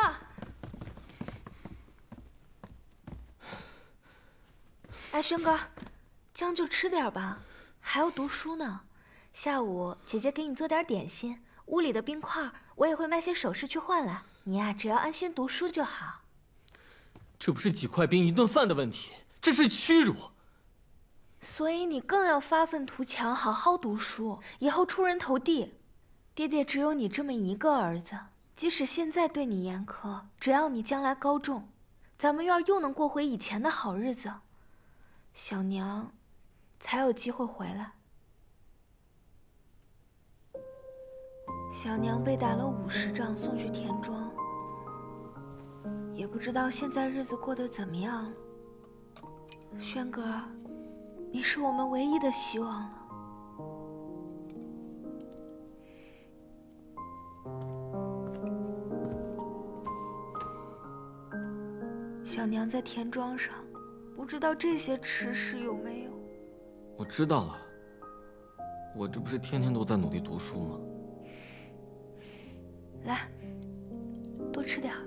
I: 哎，轩哥，将就吃点吧，还要读书呢。下午姐姐给你做点点心，屋里的冰块我也会卖些首饰去换来。你呀，只要安心读书就好。
L: 这不是几块冰一顿饭的问题，这是屈辱。
I: 所以你更要发愤图强，好好读书，以后出人头地。爹爹只有你这么一个儿子，即使现在对你严苛，只要你将来高中，咱们院又能过回以前的好日子。小娘才有机会回来。小娘被打了50杖，送去田庄，也不知道现在日子过得怎么样了。轩哥，你是我们唯一的希望了。小娘在田庄上，不知道这些吃食有没有。
W: 我知道了，我这不是天天都在努力读书吗？
I: 来，多吃点儿。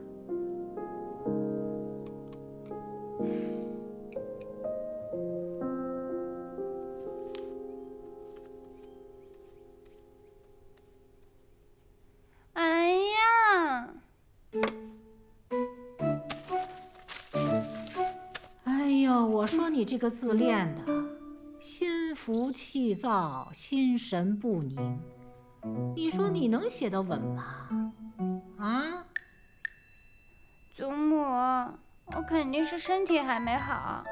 A: 哎呀！
D: 哎呦，我说你这个字练的，心浮气躁，心神不宁。你说你能写得稳吗？啊？
A: 祖母，我肯定是身体还没好，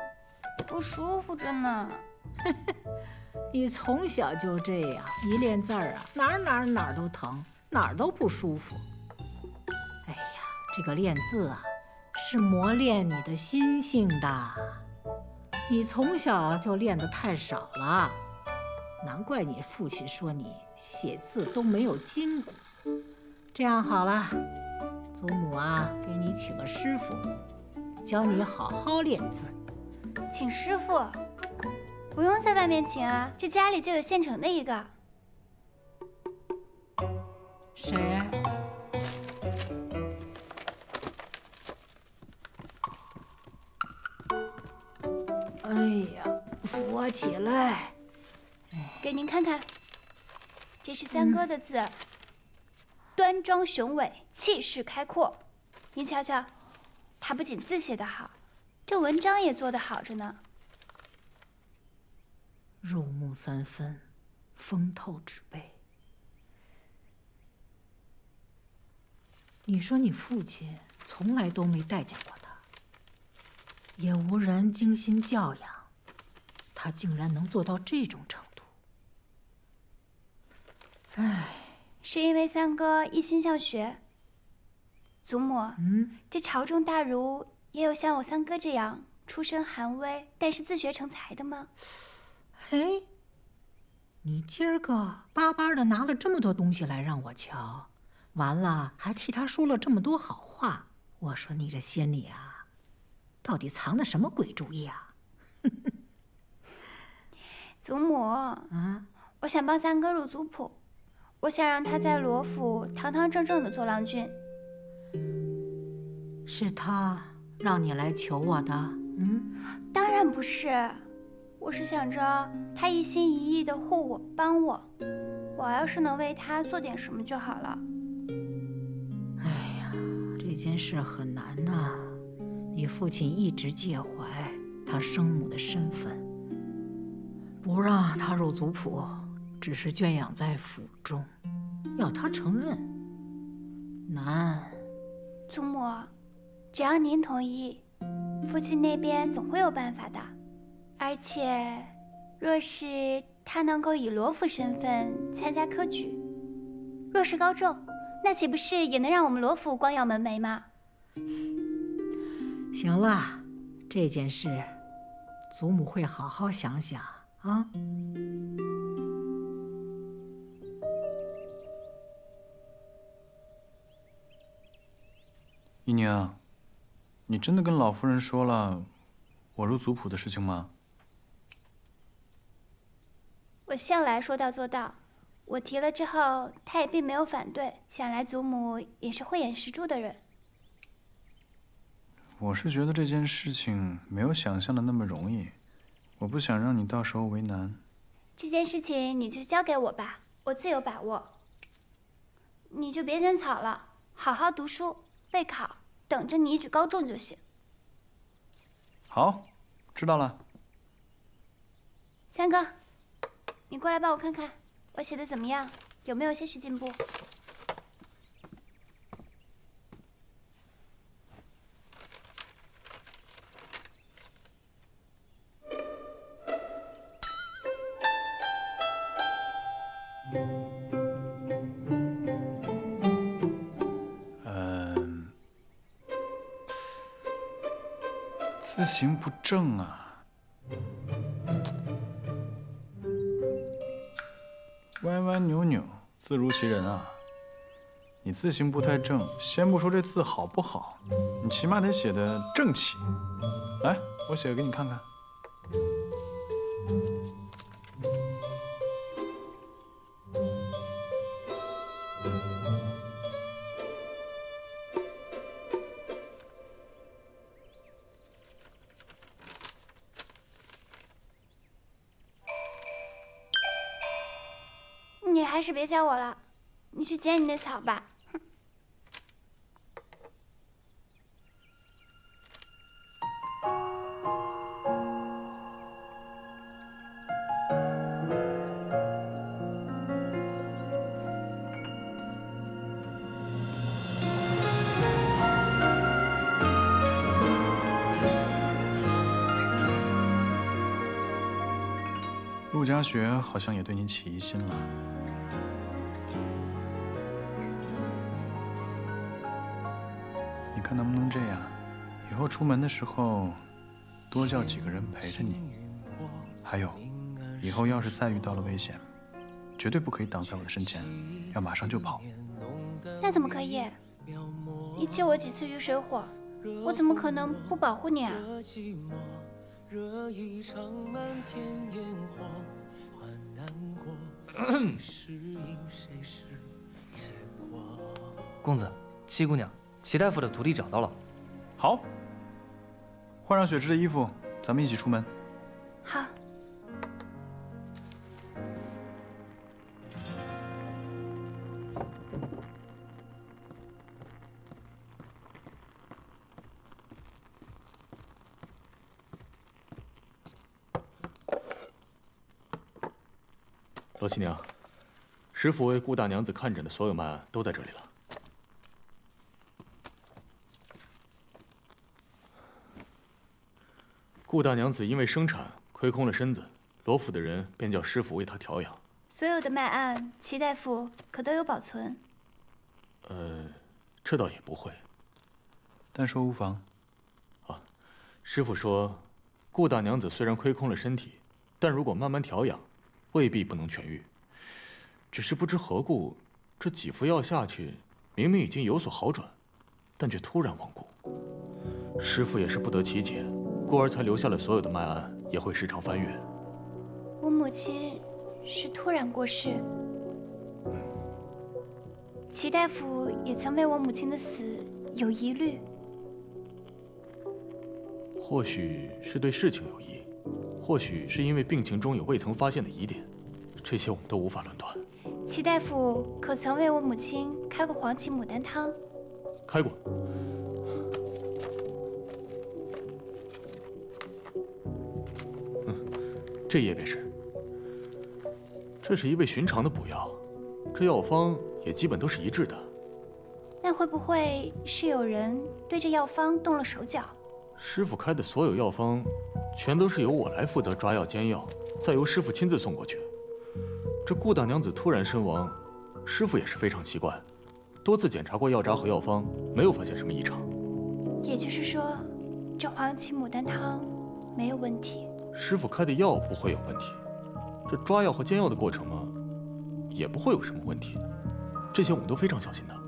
A: 不舒服着呢。
D: 你从小就这样，一练字儿啊，哪儿都疼，哪儿都不舒服。哎呀，这个练字啊，是磨练你的心性的。你从小就练得太少了，难怪你父亲说你写字都没有筋骨。这样好了，祖母啊，给你请个师傅，教你好好练字。
A: 请师傅？不用在外面请啊，这家里就有现成的一个。
D: 谁？哎呀，扶我起来！
A: 给您看看，这是三哥的字，端庄雄伟，气势开阔。您瞧瞧，他不仅字写得好，这文章也做得好着呢。
D: 入木三分，风透纸背。你说你父亲从来都没待见过他，也无人精心教养，他竟然能做到这种程度。唉，
A: 是因为三哥一心向学。祖母，这朝中大儒也有像我三哥这样出身寒微，但是自学成才的吗？
D: 哎，你今儿个巴巴的拿了这么多东西来让我瞧，完了还替他说了这么多好话，我说你这心里啊，到底藏的什么鬼主意啊？
A: 祖母，我想帮三哥入族谱，我想让他在罗府堂堂正正的做郎君。
D: 是他让你来求我的？
A: 当然不是，我是想着他一心一意的护我、帮我，我要是能为他做点什么就好了。
D: 哎呀，这件事很难呐，你父亲一直介怀他生母的身份，不让他入族谱，只是圈养在府中，要他承认难。
A: 祖母，只要您同意，父亲那边总会有办法的。而且，若是他能够以罗府身份参加科举，若是高中，那岂不是也能让我们罗府光耀门楣吗？
D: 行了，这件事，祖母会好好想想啊。
G: 姨娘，你真的跟老夫人说了我入族谱的事情吗？
A: 我向来说到做到，我提了之后，他也并没有反对。想来祖母也是慧眼识珠的人。
G: 我是觉得这件事情没有想象的那么容易，我不想让你到时候为难。
A: 这件事情你就交给我吧，我自有把握。你就别嫌草了，好好读书备考，等着你一举高中就行。
G: 好，知道了。
A: 三哥，你过来帮我看看，我写的怎么样？有没有些许进步？
G: 字形不正啊，歪歪扭扭，字如其人啊。你字形不太正，先不说这字好不好，你起码得写得正气。来，我写个给你看看。
A: 你还是别教我了，你去捡你那草吧。哼。
G: 陆家学好像也对你起疑心了。你看能不能这样？以后出门的时候，多叫几个人陪着你。还有，以后要是再遇到了危险，绝对不可以挡在我的身前，要马上就跑。
A: 那怎么可以？你救我几次雨水火，我怎么可能不保护你啊？
L: 公子，七姑娘，齐大夫的徒弟找到了。
G: 好，换上雪芝的衣服，咱们一起出门。
A: 好。
N: 罗七娘，师傅为顾大娘子看诊的所有脉案都在这里了。顾大娘子因为生产亏空了身子，罗府的人便叫师傅为她调养。
A: 所有的脉案，齐大夫可都有保存？
N: 这倒也不会。
G: 但说无妨。
N: 啊，师傅说，顾大娘子虽然亏空了身体，但如果慢慢调养，未必不能痊愈。只是不知何故，这几副药下去，明明已经有所好转，但却突然亡故。师傅也是不得其解，故而才留下了所有的脉案，也会时常翻阅。
A: 我母亲是突然过世。齐大夫也曾为我母亲的死有疑虑。
N: 或许是对事情有疑，或许是因为病情中有未曾发现的疑点，这些我们都无法论断。
A: 齐大夫可曾为我母亲开过黄芪牡丹汤？
N: 开过。这页便是。这是一味寻常的补药，这药方也基本都是一致的。
A: 那会不会是有人对这药方动了手脚？
N: 师傅开的所有药方，全都是由我来负责抓药煎药，再由师傅亲自送过去。这顾大娘子突然身亡，师傅也是非常奇怪，多次检查过药渣和药方，没有发现什么异常。
A: 也就是说，这黄芪牡丹汤没有问题。
N: 师傅开的药不会有问题，这抓药和煎药的过程嘛，也不会有什么问题。这些我们都非常小心的。